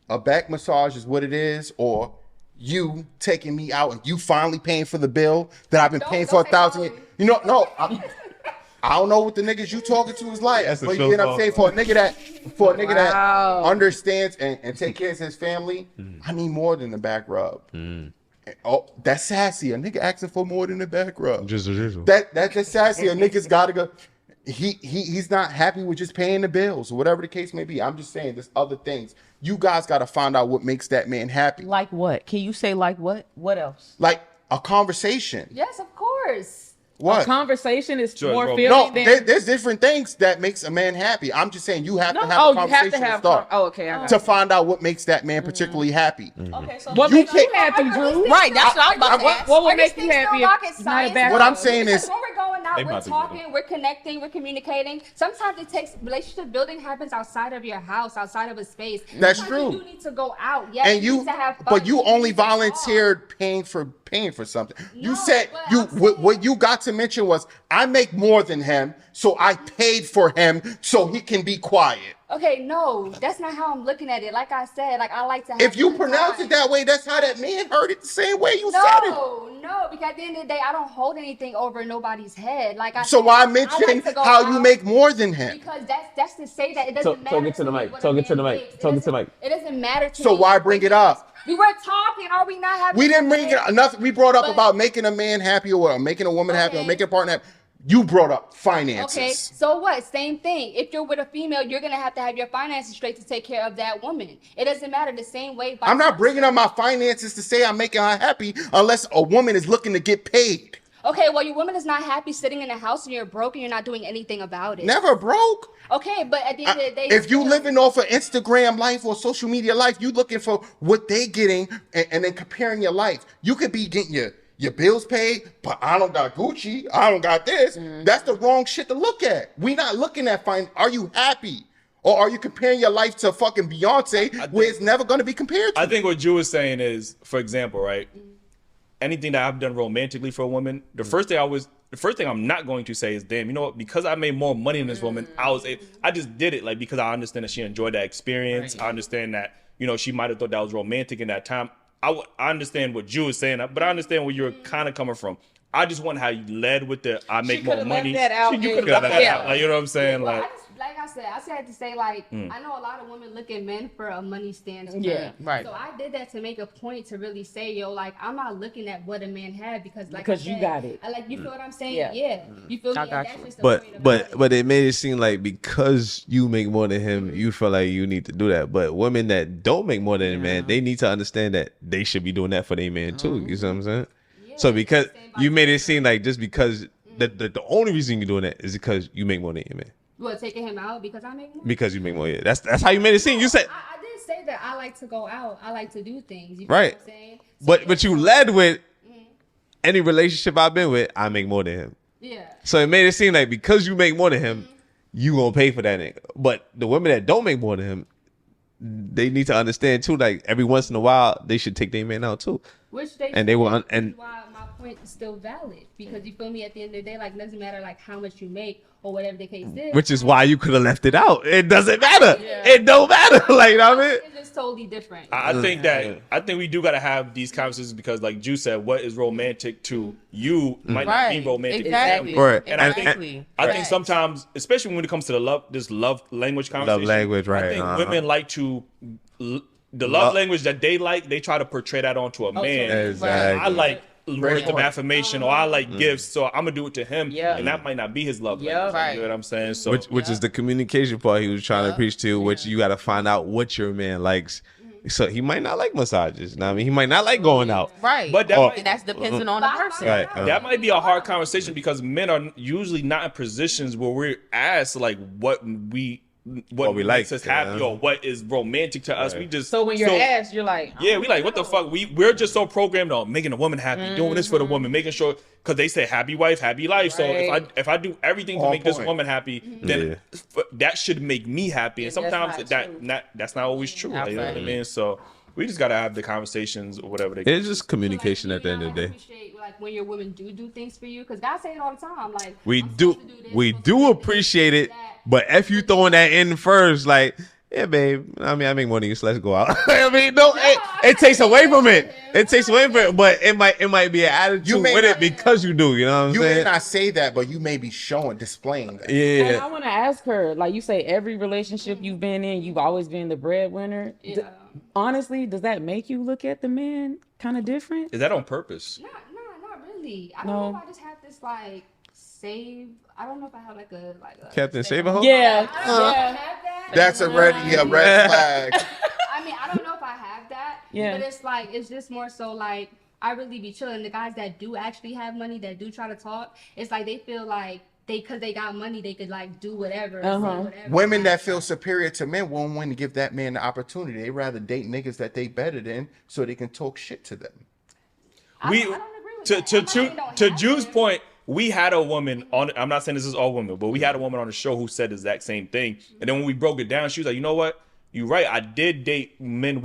a back massage is what it is, or you taking me out and you finally paying for the bill that I've been paying for 1,000 years. You know, no, I don't know what the niggas you talking to is like. That's a but you show get what I'm saying? For a nigga that Wow. understands and take care of his family, I need more than the back rub. Oh, that's sassy. A nigga asking for more than the back rub. That's just sassy. A nigga's gotta go. He's not happy with just paying the bills or whatever the case may be. I'm just saying there's other things. You guys gotta find out what makes that man happy. Like what? Can you say like what? What else? Like a conversation. Yes, of course. What? A conversation is Sure, more bro. feeling No, than... there's different things that makes a man happy. I'm just saying you have to have Oh, a you have conversation to have... to start okay, I got to find out what makes that man particularly happy. Okay, so What You makes you can't- happy, Drew? right, that's what I'm about to ask. What would Are make these you things happy? still rocket If not a science? back What I'm rub? saying Because is, when we're going out, They we're about to get talking, we're connecting, we're communicating. Sometimes it takes relationship building happens outside of your house, outside of a space. That's Sometimes true. You do need to go out, yes, and you you, need to have fun. but you need only to talk. volunteered paying for something. You No, said but you I'm saying- what you got to mention was I make more than him, so I paid for him so he can be quiet. Okay, no, that's not how I'm looking at it. Like I said, like I like to have If you good pronounce time. it that way, that's how that man heard it the same way you said it. No, because at the end of the day, I don't hold anything over nobody's head. Like I So said, why I mention like to go how you out make more than him? Because that's to say that it doesn't matter. talk it to the me mic, what talk a it to the man mic, makes. talk it to the mic. It doesn't matter to So me. why bring it up? We were talking. Are we not having? We didn't bring it enough. We brought up But- about making a man happy or making a woman happy or Okay. making a partner happy. You brought up Okay, finances. so what? Same thing. If you're with a female, you're gonna have to have your finances straight to take care of that woman. It doesn't matter the same way. I'm not bringing up my finances to say I'm making her happy unless a woman is looking to get paid. Okay, well, your woman is not happy sitting in the house and you're broke and you're not doing anything about it. Never broke. Okay, but at the end of the day, If you still- living off of Instagram life or social media life, you looking for what they getting and then comparing your life. You could be getting your bills paid, but I don't got Gucci. I don't got this. That's the wrong shit to look at. We not looking at are you happy? Or are you comparing your life to fucking Beyonce where it's never going to be compared to? I think what Drew is saying is, for example, right? Anything that I've done romantically for a woman, the first thing I'm not going to say is, damn, you know what? Because I made more money than this woman, I just did it like because I understand that she enjoyed that experience. Right. I understand that, you know, she might have thought that was romantic in that time. I understand what Drew is saying, but I understand where you're kind of coming from. I just want how you led with the I make more coulda money. left that out You and- could have left that Yeah. out. Like, you know what I'm saying? Well, Like, like I said to say, like, I know a lot of women look at men for a money standpoint. Yeah, right. So I did that to make a point to really say, yo, like, I'm not looking at what a man had because, like, Because I you said, got it. I like, you feel what I'm saying? Yeah. Yeah. You feel me? I And got that's you. just the point about it. But it made it seem like because you make more than him, you feel like you need to do that. But women that don't make more than a man, they need to understand that they should be doing that for their man too. You see what I'm saying? So because you made it seem like just because the only reason you're doing that is because you make more than your man. What, taking him out because I make more? Because you make more. Yeah, that's how you made it seem. You said I did say that I like to go out. I like to do things. You feel right, what I'm saying? So but you led with any relationship I've been with, I make more than him. Yeah. So it made it seem like because you make more than him, you gonna pay for that nigga. But the women that don't make more than him, they need to understand too. Like every once in a while, they should take their man out too. Which they And they will should, and which is why my point is still valid because you feel me. At the end of the day, like, it doesn't matter like how much you make or whatever the case is. Which is why you could have left it out. It doesn't matter. It don't matter. Like, you know what I mean? It's just totally different. I think we do gotta have these conversations because, like Ju said, what is romantic to you might not be romantic exactly. to them. Right. And I think sometimes, especially when it comes to the love language conversation, Love language, right? I think women like to the love language that they like. They try to portray that onto a man. Exactly. I like words of affirmation, or I like gifts, so I'm gonna do it to him, and that might not be his love language. Right. You know what I'm saying? So, which is the communication part he was trying to preach to, which you got to find out what your man likes. So he might not like massages. You know what I mean? He might not like going out. Right. But and that's dependent on the person. Right. That might be a hard conversation because men are usually not in positions where we're asked like what we makes us happy or what is romantic to us. We just So when you're asked, you're like, yeah, we like, what the fuck? We're just so programmed on making a woman happy, doing this for the woman, making sure, because they say happy wife, happy life. So if I do everything to make this woman happy, then that should make me happy. And sometimes that's not always true. Like, you know what I mean? So we just gotta have the conversations or whatever. It's just communication at the end of the day. Like when your women do things for you, because guys say it all the time. Like We do appreciate it, but if you throwing that in first, like, yeah, babe, I mean, I make more than you, so let's go out. I mean, it takes away from it. It takes away from it, but it might be an attitude with it because you do. You know what I'm saying? You may not say that, but you may be displaying that. Yeah. And I want to ask her, like you say, every relationship you've been in, you've always been the breadwinner. Yeah. Honestly, does that make you look at the man kind of different? Is that on purpose? Not really. I don't know if I just have this like save. I don't know if I have like a Captain Save-A-Ho? Yeah. That's already a red flag. I mean, I don't know if I have that. Yeah. But it's just more so like I really be chilling. The guys that do actually have money, that do try to talk, it's like they feel like because they got money, they could like do whatever. Say whatever. Women that feel superior to men won't want to give that man the opportunity. They rather date niggas that they better than so they can talk shit to them. I don't agree with that. To Ju's point, we had a woman on. I'm not saying this is all women, but we had a woman on the show who said the exact same thing. And then when we broke it down, she was like, "You know what? You're right. I did date men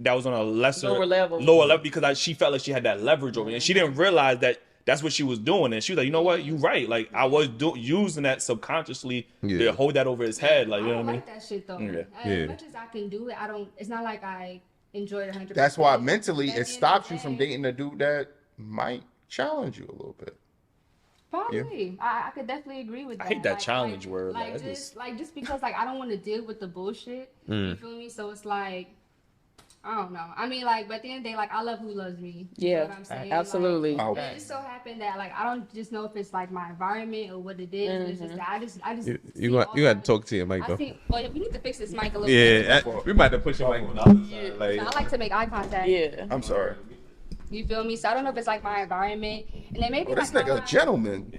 that was on a lower level because she felt like she had that leverage over me, and she didn't realize that that's what she was doing. And she was like, you know what? You're right. Like I was using that subconsciously to hold that over his head. Like, you know what I mean? I like that shit though. As much as I can do it, it's not like I enjoy it 100%. That's why mentally it stops you from dating a dude that might challenge you a little bit. Probably. I could definitely agree with that. I hate that challenge word. Just because like I don't want to deal with the bullshit. You feel me? So it's like I don't know. I mean, like, but at the end of the day, like, I love who loves me. You know what I'm saying? Absolutely. Like, it just so happened that, like, I don't just know if it's, like, my environment or what it is. It's just that I just you got to talk to your mic, though. Well, we need to fix this mic a little bit. Yeah, we might have to push your mic on the other side. Like, I like to make eye contact. Yeah. I'm sorry. You feel me? So I don't know if it's, like, my environment. And then maybe, this nigga a gentleman.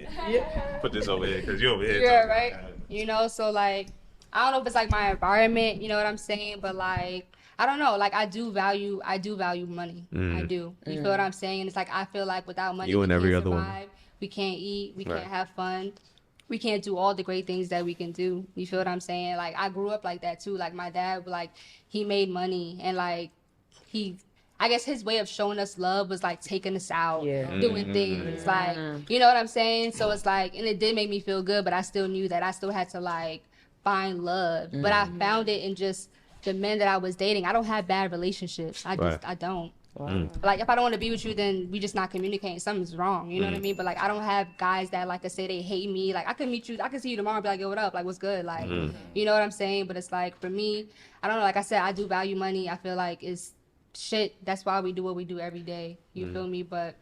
Put this over here, because you're over here. Yeah, right? You know, so, like, I don't know if it's, like, my environment, you know what I'm saying? But, like, I don't know. Like I do value money. I do. You feel what I'm saying? It's like I feel like without money, you and every can't other survive. one. We can't eat. We can't have fun. We can't do all the great things that we can do. You feel what I'm saying? Like I grew up like that too. Like my dad, like he made money and like I guess his way of showing us love was like taking us out, doing things. Like you know what I'm saying? So it's like, and it did make me feel good, but I still knew that I still had to like find love. But I found it in just the men that I was dating. I don't have bad relationships. I don't. Like if I don't want to be with you, then we just not communicating. Something's wrong. You know what I mean? But like I don't have guys that like I say they hate me. Like I can meet you. I can see you tomorrow and be like, yo, what up? Like what's good? Like you know what I'm saying? But it's like for me, I don't know. Like I said, I do value money. I feel like it's shit. That's why we do what we do every day. You feel me? But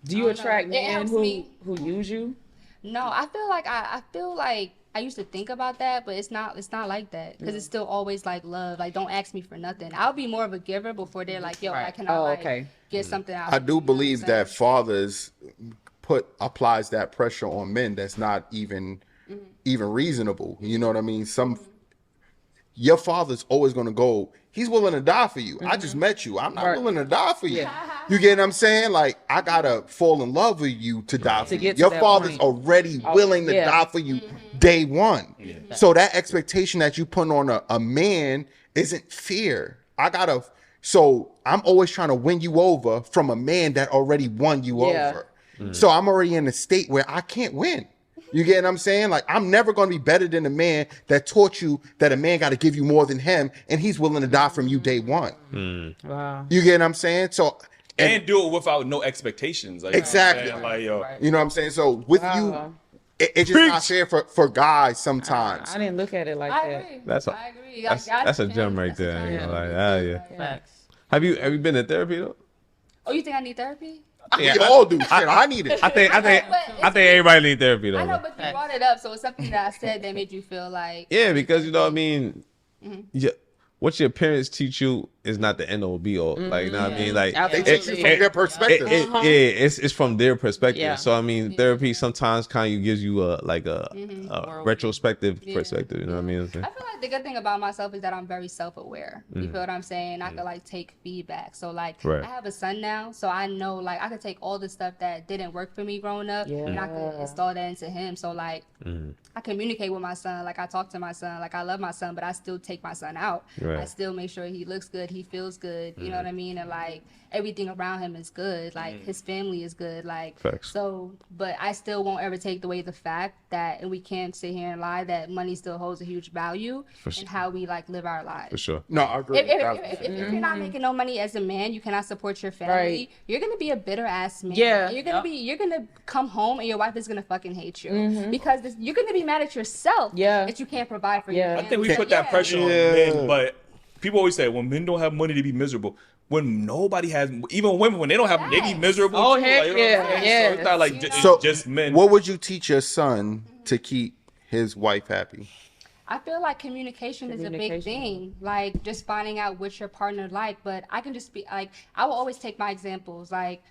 do you attract men who use you? No, I feel like I feel like I used to think about that, but it's not like that because it's still always like love. Like don't ask me for nothing. I'll be more of a giver before they're like, yo, I cannot get something out. I do believe that fathers applies that pressure on men that's not even reasonable. You know what I mean? Your father's always gonna go, he's willing to die for you. I just met you. I'm not willing to die for you. You get what I'm saying? Like I gotta fall in love with you to die for you. Your father's already willing to die for you day one. So that expectation that you put on a man isn't fear. So I'm always trying to win you over from a man that already won you over. So I'm already in a state where I can't win. You get what I'm saying? Like, I'm never going to be better than the man that taught you that a man got to give you more than him, and he's willing to die from you day one. Wow. You get what I'm saying? So, and do it without no expectations. Like, exactly. Like, yo, you know what I'm saying? So with you, it's just not fair for guys sometimes. I didn't look at it like that. I agree. I agree. That's a gem right there. I ain't gonna lie. Facts. Have you been in therapy though? Oh, you think I need therapy? We all do. Shit, I need it. I think everybody need therapy though. I know, but you brought it up, so it's something that I said that made you feel like. Yeah, because you know what I mean. Yeah, what your parents teach you is not the end all be all. Like, you know what I mean? Like, they teach you from their perspective. It's from their perspective. Yeah. So I mean, therapy sometimes kind of gives you a retrospective perspective. You know what I mean? I feel like the good thing about myself is that I'm very self-aware. You feel what I'm saying? I could like take feedback. So like, I have a son now, so I know like I could take all the stuff that didn't work for me growing up, and I could install that into him. So like, I communicate with my son. Like I talk to my son. Like I love my son, but I still take my son out. I still make sure he looks good, he feels good, you know what I mean, and like everything around him is good, like his family is good, like Facts. so. But I still won't ever take away the fact that, and we can't sit here and lie, that money still holds a huge value in how we like live our lives. For sure. No, I agree. If you're not making no money as a man, you cannot support your family. Right. You're gonna be a bitter ass man. Yeah. You're gonna come home and your wife is gonna fucking hate you because you're gonna be mad at yourself. that you can't provide for your family. I think we put that pressure on men, but people always say when men don't have money to be miserable. When nobody has, even women, when they don't have, they be miserable. Oh, too. heck like, you know what I'm saying? yeah. So it's not like So, just men. what would you teach your son to keep his wife happy? I feel like communication is a big thing. Like just finding out what your partner like. But I can just be like, I will always take my examples, like,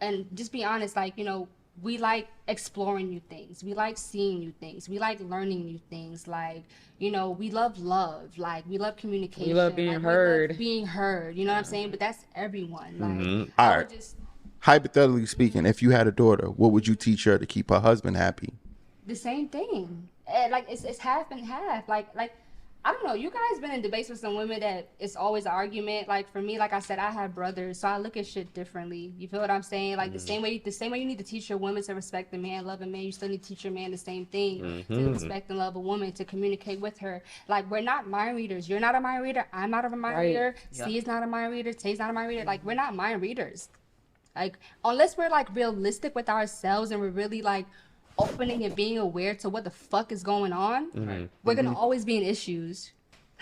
and just be honest. Like, you know, we like exploring new things. We like seeing new things. We like learning new things. Like, you know, we love love. Like, we love communication. We love being like, heard. We love being heard. You know what I'm saying? But that's everyone. Like, All right. Hypothetically speaking, if you had a daughter, what would you teach her to keep her husband happy? The same thing. Like it's half and half. Like I don't know. You guys been in debates with some women that it's always an argument. Like for me, like I said, I have brothers, so I look at shit differently. You feel what I'm saying? Like the same way you need to teach your woman to respect the man, love a man, you still need to teach your man the same thing to respect and love a woman, to communicate with her. Like we're not mind readers. You're not a mind reader. I'm not a mind reader. C is not a mind reader. Tay's not a mind reader. Like we're not mind readers. Like unless we're like realistic with ourselves and we're really like opening and being aware to what the fuck is going on, we're gonna always be in issues.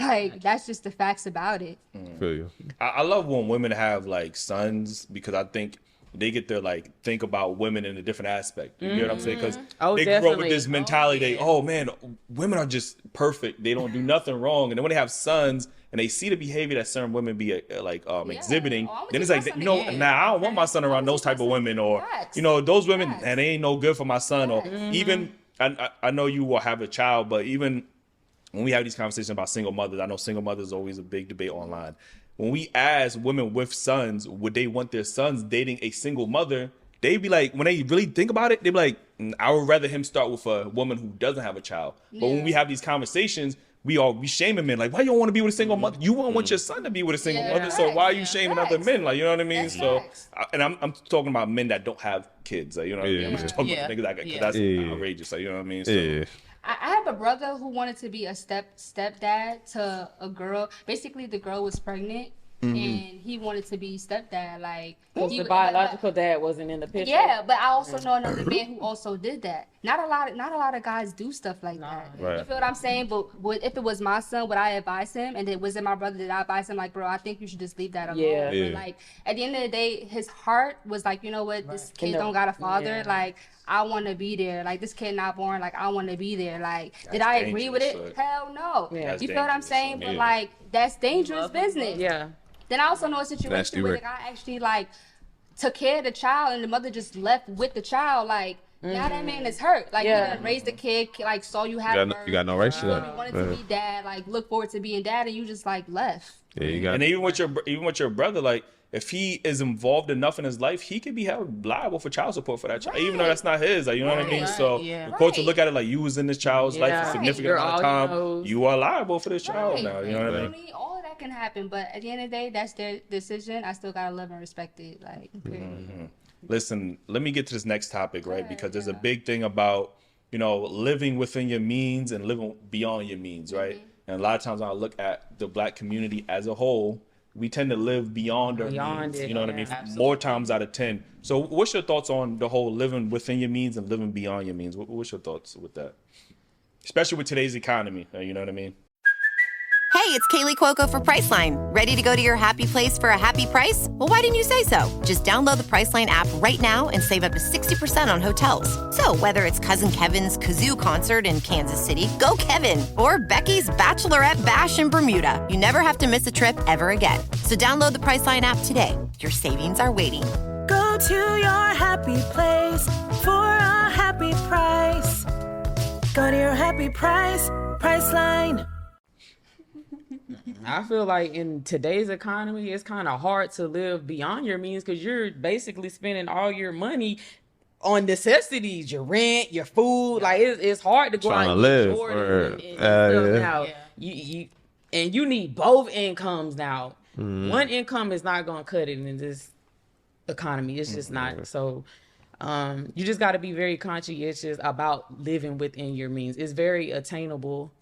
Like that's just the facts about it. Feel you. I love when women have like sons because I think they get to like think about women in a different aspect. You get what I'm saying? Because they grow up with this mentality. Man, women are just perfect. They don't do nothing wrong. And then when they have sons and they see the behavior that certain women be exhibiting, then it's like, you know, I don't want my son around those type of women, or you know, those women, and they ain't no good for my son. Or even I know you will have a child, but even when we have these conversations about single mothers, I know single mothers is always a big debate online. When we ask women with sons, would they want their sons dating a single mother? They be like, when they really think about it, they be like, I would rather him start with a woman who doesn't have a child. But when we have these conversations, we shaming men. Like, why you don't want to be with a single mother? You won't want your son to be with a single mother. So why are you shaming other men? Like, you know what I mean? And I'm talking about men that don't have kids. Like, you know what I mean? I'm just talking about niggas like, that's outrageous. Like, you know what I mean? So, I have a brother who wanted to be a stepdad to a girl. Basically, the girl was pregnant, and he wanted to be stepdad. Like the biological dad wasn't in the picture. Yeah, but I also know another man who also did that. Not a lot of guys do stuff like that. Right. You feel what I'm saying? But if it was my son, would I advise him? And was it my brother, did I advise him? Like, bro, I think you should just leave that alone. But like at the end of the day, his heart was like, you know what, this kid don't got a father. Like, I want to be there. Like, this kid not born. Like, I want to be there. Like, did I agree with it? Hell no. You feel what I'm saying? But like, that's dangerous business. Yeah. Then I also know a situation where the guy actually like took care of the child and the mother just left with the child. Like, now that man is hurt. Like, he done raised the kid, like, saw you have you got no right to that. You wanted to be dad, like, look forward to being dad, and you just like left. Yeah, you got. And even with your brother, like, if he is involved enough in his life, he could be held liable for child support for that child, even though that's not his. Like, you know what I mean? So the court to look at it like you was in this child's life for a significant amount of time. You are liable for this child now. You know what I mean? All of that can happen, but at the end of the day, that's their decision. I still gotta love and respect it. Like, Listen, let me get to this next topic, right? Because there's a big thing about, living within your means and living beyond your means, right? And a lot of times when I look at the Black community as a whole, we tend to live beyond our means. You know what I mean? Absolutely. More times out of 10. So what's your thoughts on the whole living within your means and living beyond your means? What's your thoughts with that? Especially with today's economy, you know what I mean? Hey, it's Kaylee Cuoco for Priceline. Ready to go to your happy place for a happy price? Well, why didn't you say so? Just download the Priceline app right now and save up to 60% on hotels. So whether it's Cousin Kevin's Kazoo Concert in Kansas City, go Kevin, or Becky's Bachelorette Bash in Bermuda, you never have to miss a trip ever again. So download the Priceline app today. Your savings are waiting. Go to your happy place for a happy price. Go to your happy price, Priceline. I feel like in today's economy, it's kind of hard to live beyond your means because you're basically spending all your money on necessities, your rent, your food. Like it's hard to go out and live and stuff now. You need both incomes now. One income is not going to cut it in this economy. It's just not. So you just got to be very conscientious about living within your means. It's very attainable.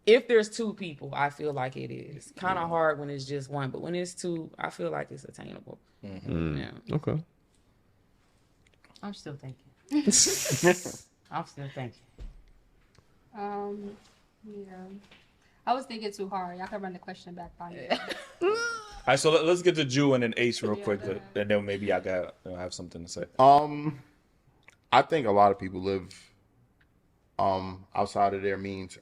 If there's two people, I feel like it is kind of hard when it's just one, but when it's two, I feel like it's attainable. Yeah. Okay. I'm still thinking. Yeah. I was thinking too hard. Y'all can run the question back by me. All right, so let's get to Jew and then Ace real quick, and then maybe I have something to say. I think a lot of people live outside of their means.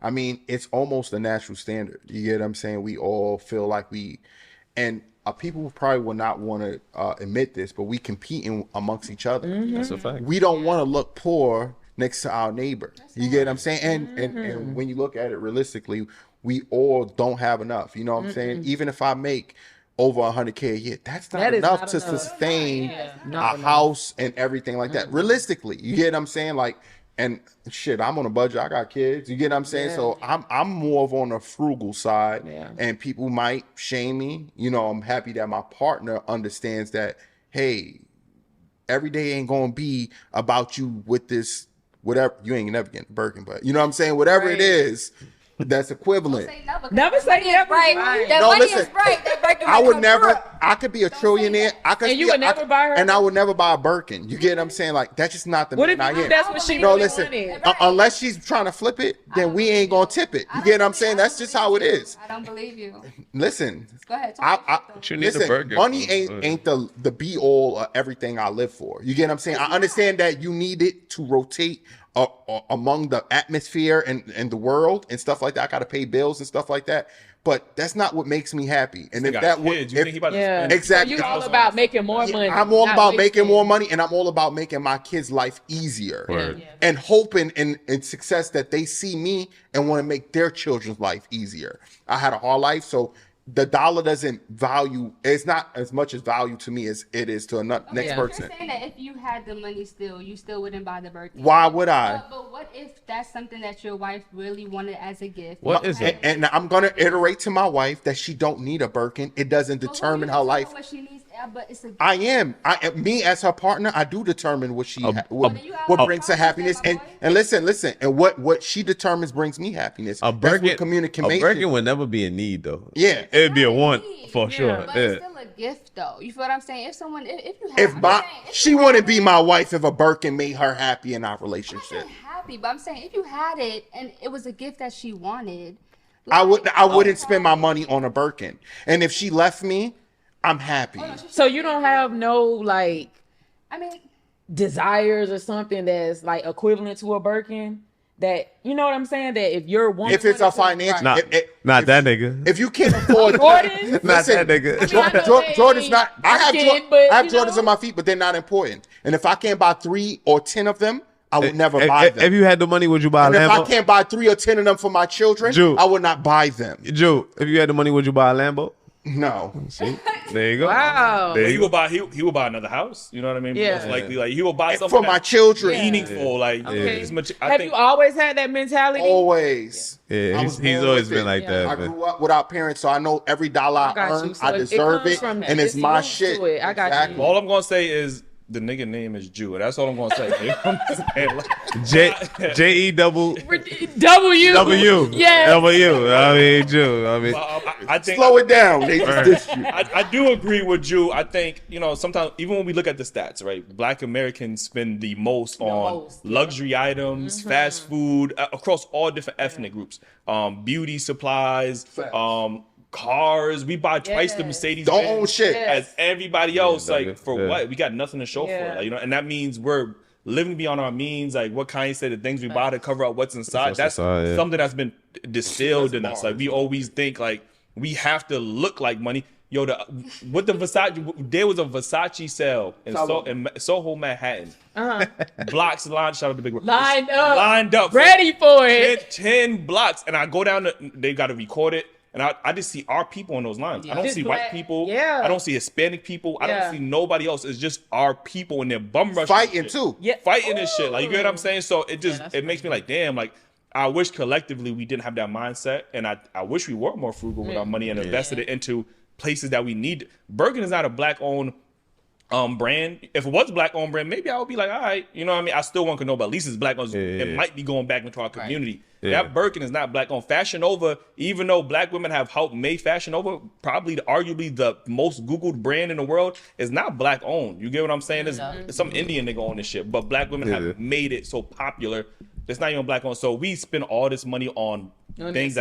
I mean, it's almost a natural standard. You get what I'm saying? We all feel like and people probably will not want to admit this, but we compete amongst each other. That's a fact. We don't want to look poor next to our neighbor. You get what I'm saying? And when you look at it realistically, we all don't have enough. You know what I'm saying? Even if I make over 100K a year, that's not enough to sustain a house and everything like that. Realistically, you get what I'm saying? Like, and shit, I'm on a budget. I got kids. You get what I'm saying? So I'm more of on the frugal side, and people might shame me. I'm happy that my partner understands that, hey, every day ain't gonna be about you with this, whatever. You ain't never getting a Birkin, but you know what I'm saying? Whatever it is, that's equivalent. Never say never. Right. That money is right. That Birkin I would never. I could be a trillionaire. And you would never buy her. And I would never buy a Birkin. You get what I'm saying? Like that's just not the. What if man I am. that's what she really wanted? Unless she's trying to flip it, then we ain't gonna tip it. You get what I'm saying? That's just how it is. I don't believe you. Listen. Go ahead. You need a Birkin. Money ain't the be all of everything I live for. You get what I'm saying? I understand that you need it to rotate among the atmosphere and the world and stuff like that. I gotta pay bills and stuff like that. But that's not what makes me happy. And if that would, exactly, so you all about making more money. I'm all about making more money, and I'm all about making my kids' life easier, and hoping in success that they see me and want to make their children's life easier. I had a hard life, so the dollar doesn't value. It's not as much as value to me as it is to a next person. You're saying that if you had the money still, you still wouldn't buy the Birkin. Why would I? But what if that's something that your wife really wanted as a gift? What is it? And I'm gonna iterate to my wife that she don't need a Birkin. It doesn't determine her life. What she needs, but it's a gift. I am. Me as her partner, I do determine what she what brings her happiness. And listen. And what she determines brings me happiness. A Birkin would never be a need though. Yeah. It'd be a want for sure. But it's still a gift though. You feel what I'm saying? If someone, if you have, she wouldn't be my wife if a Birkin made her happy in our relationship. Happy, but I'm saying if you had it and it was a gift that she wanted, I wouldn't spend my money on a Birkin. And if she left me, I'm happy. So you don't have no desires or something that's like equivalent to a Birkin? That, you know what I'm saying? That if you're one, if it's a financial, not that nigga. If you can't afford Jordan, not that nigga. Jordan's not. I have Jordans on my feet, but they're not important. And if I can't buy 3 or 10 of them, I would never buy them. If you had the money, would you buy a Lambo? If I can't buy 3 or 10 of them for my children, I would not buy them. Joe, if you had the money, would you buy a Lambo? No. See? There you go. Wow. He will buy another house. You know what I mean? Yeah. Most likely, like he will buy something for my children. Meaningful. Like, have you always had that mentality? Always. Yeah, he's always been like that. I grew up without parents, so I know every dollar I earn, I deserve it, and it's my shit. I got you. All I'm gonna say is, the nigga name is Jew. That's all I'm gonna say. You know what I'm saying? Like, J-E-double W. W. Yeah. W. I mean, Jew. I mean, I think Slow it down. They just dissed you. I do agree with Jew. I think, sometimes even when we look at the stats, right? Black Americans spend the most on luxury items, fast food, across all different ethnic groups. Beauty supplies, cars. We buy twice the Mercedes Don't own shit as everybody else. For yeah. what? We got nothing to show for it. And that means we're living beyond our means. Like what Kanye said, the things we buy to cover up what's inside. That's something that's been distilled in us. Like we always think like we have to look like money. Yo, with the Versace, there was a Versace sale in Soho, Manhattan. Blocks lined, shout out to Big Bro. Lined up. Ready for it. 10 blocks. And I go down, they got to record it. And I just see our people on those lines. I don't see white people. I don't see Hispanic people. I don't see nobody else. It's just our people and they're bum rushing. Fighting too. Fighting and shit. Like, you get what I'm saying? So it makes me like, damn, like, I wish collectively we didn't have that mindset. And I wish we were more frugal with our money and invested it into places that we need. Birkin is not a black-owned brand. If it was a black-owned brand, maybe I would be like, all right, you know what I mean? I still want to know, but at least it's black-owned. It might be going back into our community. That Birkin is not black-owned. Fashion Nova, even though black women have helped make Fashion Nova, probably arguably the most Googled brand in the world, is not black-owned. You get what I'm saying? It's some Indian nigga on this shit, but black women have made it so popular. It's not even black-owned. So we spend all this money on things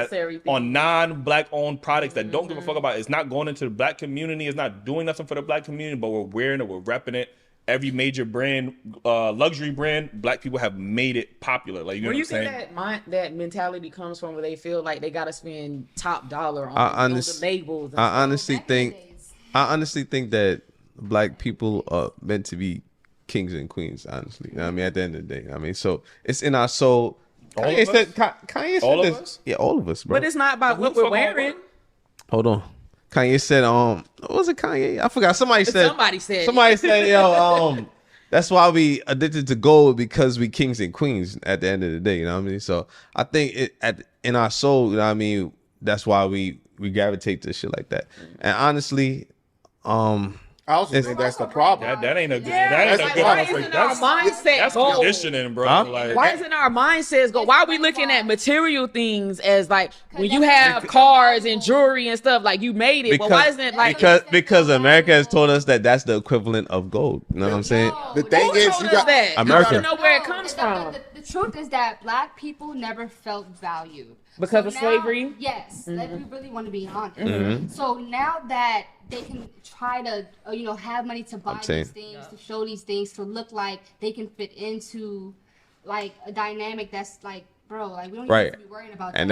on non-black-owned products that don't give a fuck about it. It's not going into the black community. It's not doing nothing for the black community, but we're wearing it. We're repping it. Every major brand, luxury brand, black people have made it popular. Like, you know what I'm saying? Where you think that mentality comes from, where they feel like they gotta spend top dollar on the labels? I honestly think that black people are meant to be kings and queens. Honestly, you know what I mean, at the end of the day, I mean, so it's in our soul. Kanye said All this. of us? Yeah, all of us, bro. But it's not about what we're wearing. Hold on. Kanye said, what was it Kanye? I forgot. Somebody said, that's why we addicted to gold, because we kings and queens at the end of the day, you know what I mean? So I think in our soul, you know what I mean, that's why we gravitate to shit like that. And honestly, I also think that's the problem. That ain't a good. That ain't a good. Why isn't our mindset gold? Conditioning, bro. Like, why isn't our mindsets go? Why are we looking at material things as like when you have cars and jewelry and stuff, like you made it? But why isn't it like because America has told us that that's the equivalent of gold. You know what I'm saying? The thing is, you got America. You don't know where it comes from. The truth is that black people never felt valued because of slavery. Yes, like we really want to be honest. So now that they can try to, have money to buy these things, to show these things, to look like they can fit into, like, a dynamic that's like, bro, like we don't even have to be worrying about that. And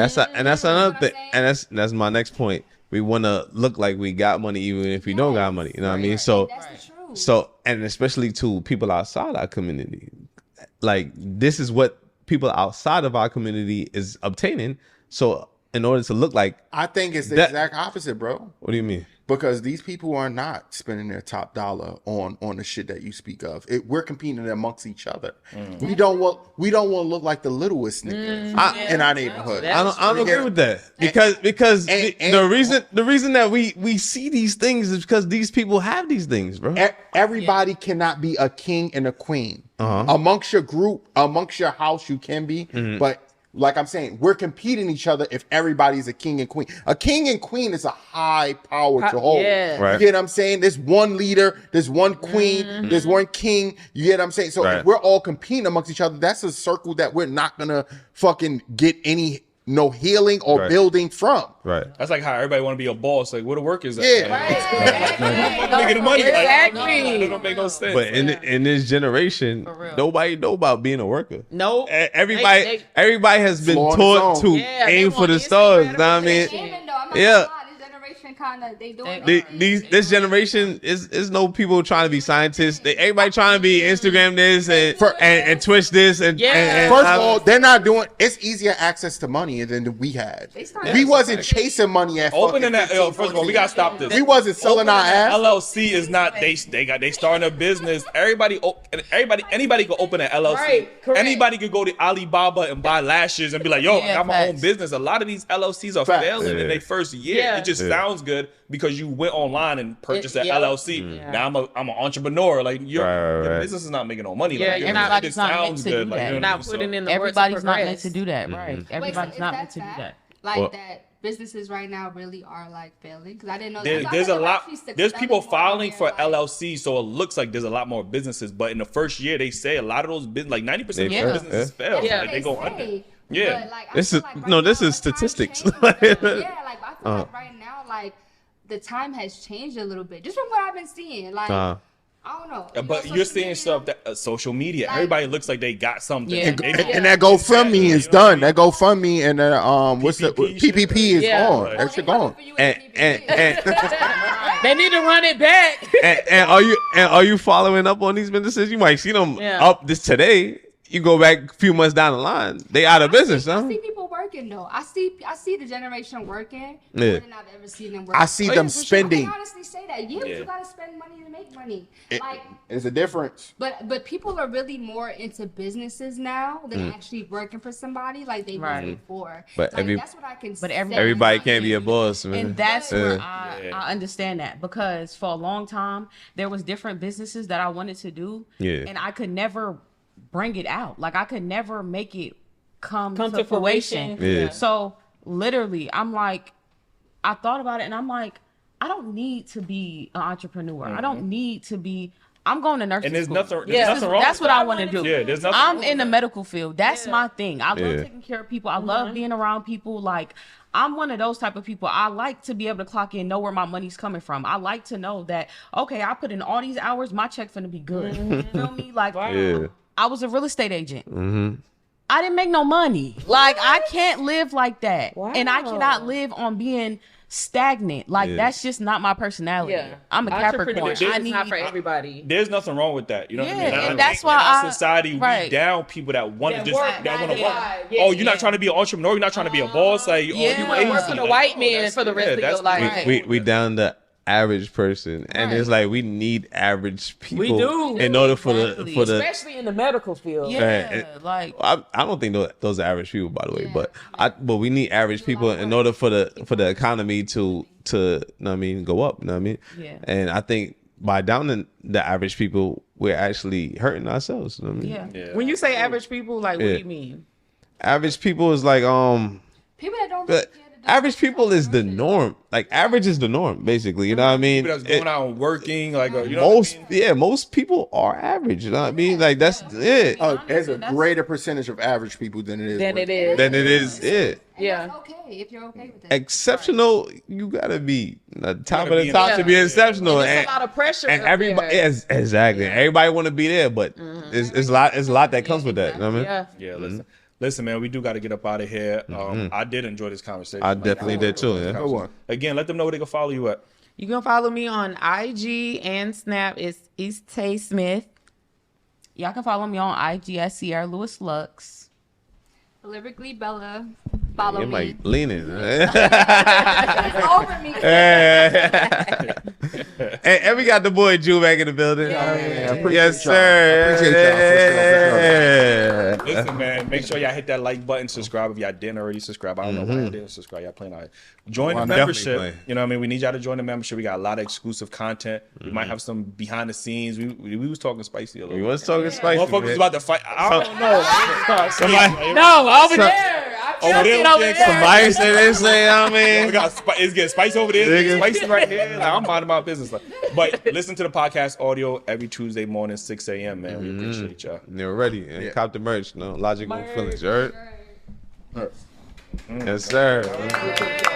that's another thing. And that's my next point. We want to look like we got money even if we don't got money. You know what I mean? So, and especially to people outside our community, like this is what people outside of our community is obtaining. So in order to look like, I think it's the exact opposite, bro. What do you mean? Because these people are not spending their top dollar on the shit that you speak of. We're competing amongst each other. We don't want to look like the littlest nigga in our neighborhood. I don't agree with that, because the reason that we see these things is because these people have these things, bro. Everybody cannot be a king and a queen. Amongst your group, amongst your house, you can be, but. Like I'm saying, we're competing each other if everybody's a king and queen. A king and queen is a high power to hold. Yeah. Right. You get what I'm saying? There's one leader, there's one queen, there's one king. You get what I'm saying? So if we're all competing amongst each other, that's a circle that we're not going to fucking get any healing or building from. Right. That's like how everybody want to be a boss. Like, where the work is at? Yeah. Making money. Exactly. Like, it don't make no sense. But in this generation, nobody know about being a worker. No. Everybody has been taught to aim for the stars. You know what I mean? This generation is no people trying to be scientists. Everybody trying to be Instagram this and Twitch this and first of all, they're not doing. It's easier access to money than we had. We wasn't chasing money at opening that. First of all, we gotta stop this. We wasn't selling our ass. LLC is not. They starting a business. Anybody can open an LLC. Right, anybody could go to Alibaba and buy lashes and be like, yo, I got my own business. A lot of these LLCs are failing in their first year. It just sounds good. good because you went online and purchased an Yep. LLC. Now I'm an entrepreneur. Like your Right. business is not making no money. Yeah, like, you're it not- just not meant sounds to good. do Like, that. you know You're what I not mean? putting in the work to Everybody's not meant progress. to do that, right? Wait, so Everybody's is not that meant to do fact? that. Like Well- that businesses right now really are like failing? Because I didn't know. There's I a thought they were lot. actually There's people selling more filing than, for like- LLC, so it looks like there's a lot more businesses. But in the first year, they say a lot of those business, like 90% Yeah. of those businesses fail. That's Like what they go say. under. Yeah. But, like, I This feel is- like right no, this now, is the time statistics. changed. Yeah, like I feel like right now, like the time has changed a little bit, just from what I've been seeing. Like I don't know. But social you're seeing media, stuff that social media. Like- Everybody looks like they got something. Yeah. And that GoFundMe is done. That GoFundMe and what's the PPP PPP is Yeah. gone. Right. That shit gone. And They need to run it back. and are you following up on these businesses? You might see them Yeah. up this today. You go back a few months down the line, they out of business, I huh? see people working though. I see the generation working Yeah. more than I've ever seen them working. I see them spending. I can honestly say that. Yeah, but Yeah. you gotta spend money to make money. Like, It's a difference. but people are really more into businesses now than Mm. actually working for somebody like they Right. was before. But Like, every- that's what I can. But say. Everybody can't be a boss, man. And that's where Yeah. I understand that, because for a long time there was different businesses that I wanted to do, Yeah. and I could never bring it out. Like I could never make it come Come to to fruition. fruition. Yeah. So literally, I'm like, I thought about it, and I'm like, I don't need to be an entrepreneur. I don't need to be. I'm going to nursing And there's school. nothing. There's Yeah. nothing wrong. That's with what that. I want to do. Yeah, there's nothing. I'm wrong in the with medical field. That's my thing. I love Yeah. taking care of people. I love being around people. Like, I'm one of those type of people. I like to be able to clock in, know where my money's coming from. I like to know that, okay, I put in all these hours, my check finna be good. You feel me? Like, Yeah. I was a real estate agent. I didn't make no money. Like, I can't live like that. And I cannot live on being stagnant. Like, Yeah. that's just not my personality. Yeah. I'm a Capricorn. Entrepreneurship I is need not for everybody. There's nothing wrong with that. You know what I Yeah, mean? and I think that's why in our I- society we right. down people that want to That just work that want to 9 to work. 5. Yeah, Oh, you're not yeah. trying to be an entrepreneur. You're not trying to be a boss. Like, Yeah. oh, you You lazy. work for the Like, white oh, man that's- for the rest of your that's- life. We down the average person, and it's like we need average people. We do. in order for Exactly. the Especially in the medical field. Yeah, like, I don't think those are average people, by the way, but we need average people in order for the economy to know what I mean, go up. You know what I mean? Yeah. And I think by downing the average people, we're actually hurting ourselves. You know what I mean? yeah. When you say average people, like, what Yeah. do you mean? Average people is like People that don't really but care to do average people is the norm. Like average is the norm, basically. You know what I mean? People that's going out and working. Like, you know Most what I mean? most people are average. You know what I mean? Like that's it. Oh, there's a greater percentage of average people than it is. Then with- it is. Then it is it. And Yeah. that's okay if you're okay with that. Exceptional, you gotta be the top gotta of be the in top it. to be exceptional. And there's a lot of pressure. And up everybody, there. yes, exactly. Everybody want to be there, but it's a lot that comes with that. You know what I mean? Yeah. Yeah, listen, man. We do got to get up out of here. I did enjoy this conversation. I definitely did too. Yeah. Good one. Again, let them know where they can follow you at. You can follow me on IG and Snap. It's Tay Smith. Y'all can follow me on IG at Sierra Lewis Lux. Lyrically Bella, follow You're me. like leaning. It's over me. And we got the boy Jew back in the building. appreciate Yes, y'all. sir. Appreciate y'all, for sure. Listen, man, make sure y'all hit that like button, subscribe if y'all didn't already subscribe. I don't know why y'all didn't subscribe. Y'all playing all right. Join the I'm definitely membership. playing. You know what I mean? We need y'all to join the membership. We got a lot of exclusive content. We might have some behind the scenes. We was talking spicy a little We bit. was talking spicy. Motherfuckers man. was about to fight. I don't know. Somebody, No, over there. Over there, somebody said this, say, I We mean. got it's getting spicy over there. It's getting spicy right here. Like, I'm minding my business. But listen to the podcast audio every Tuesday morning, 6 a.m. Man, we appreciate y'all. They're ready. And cop the merch. No logical feelings. You heard? Yes, sir.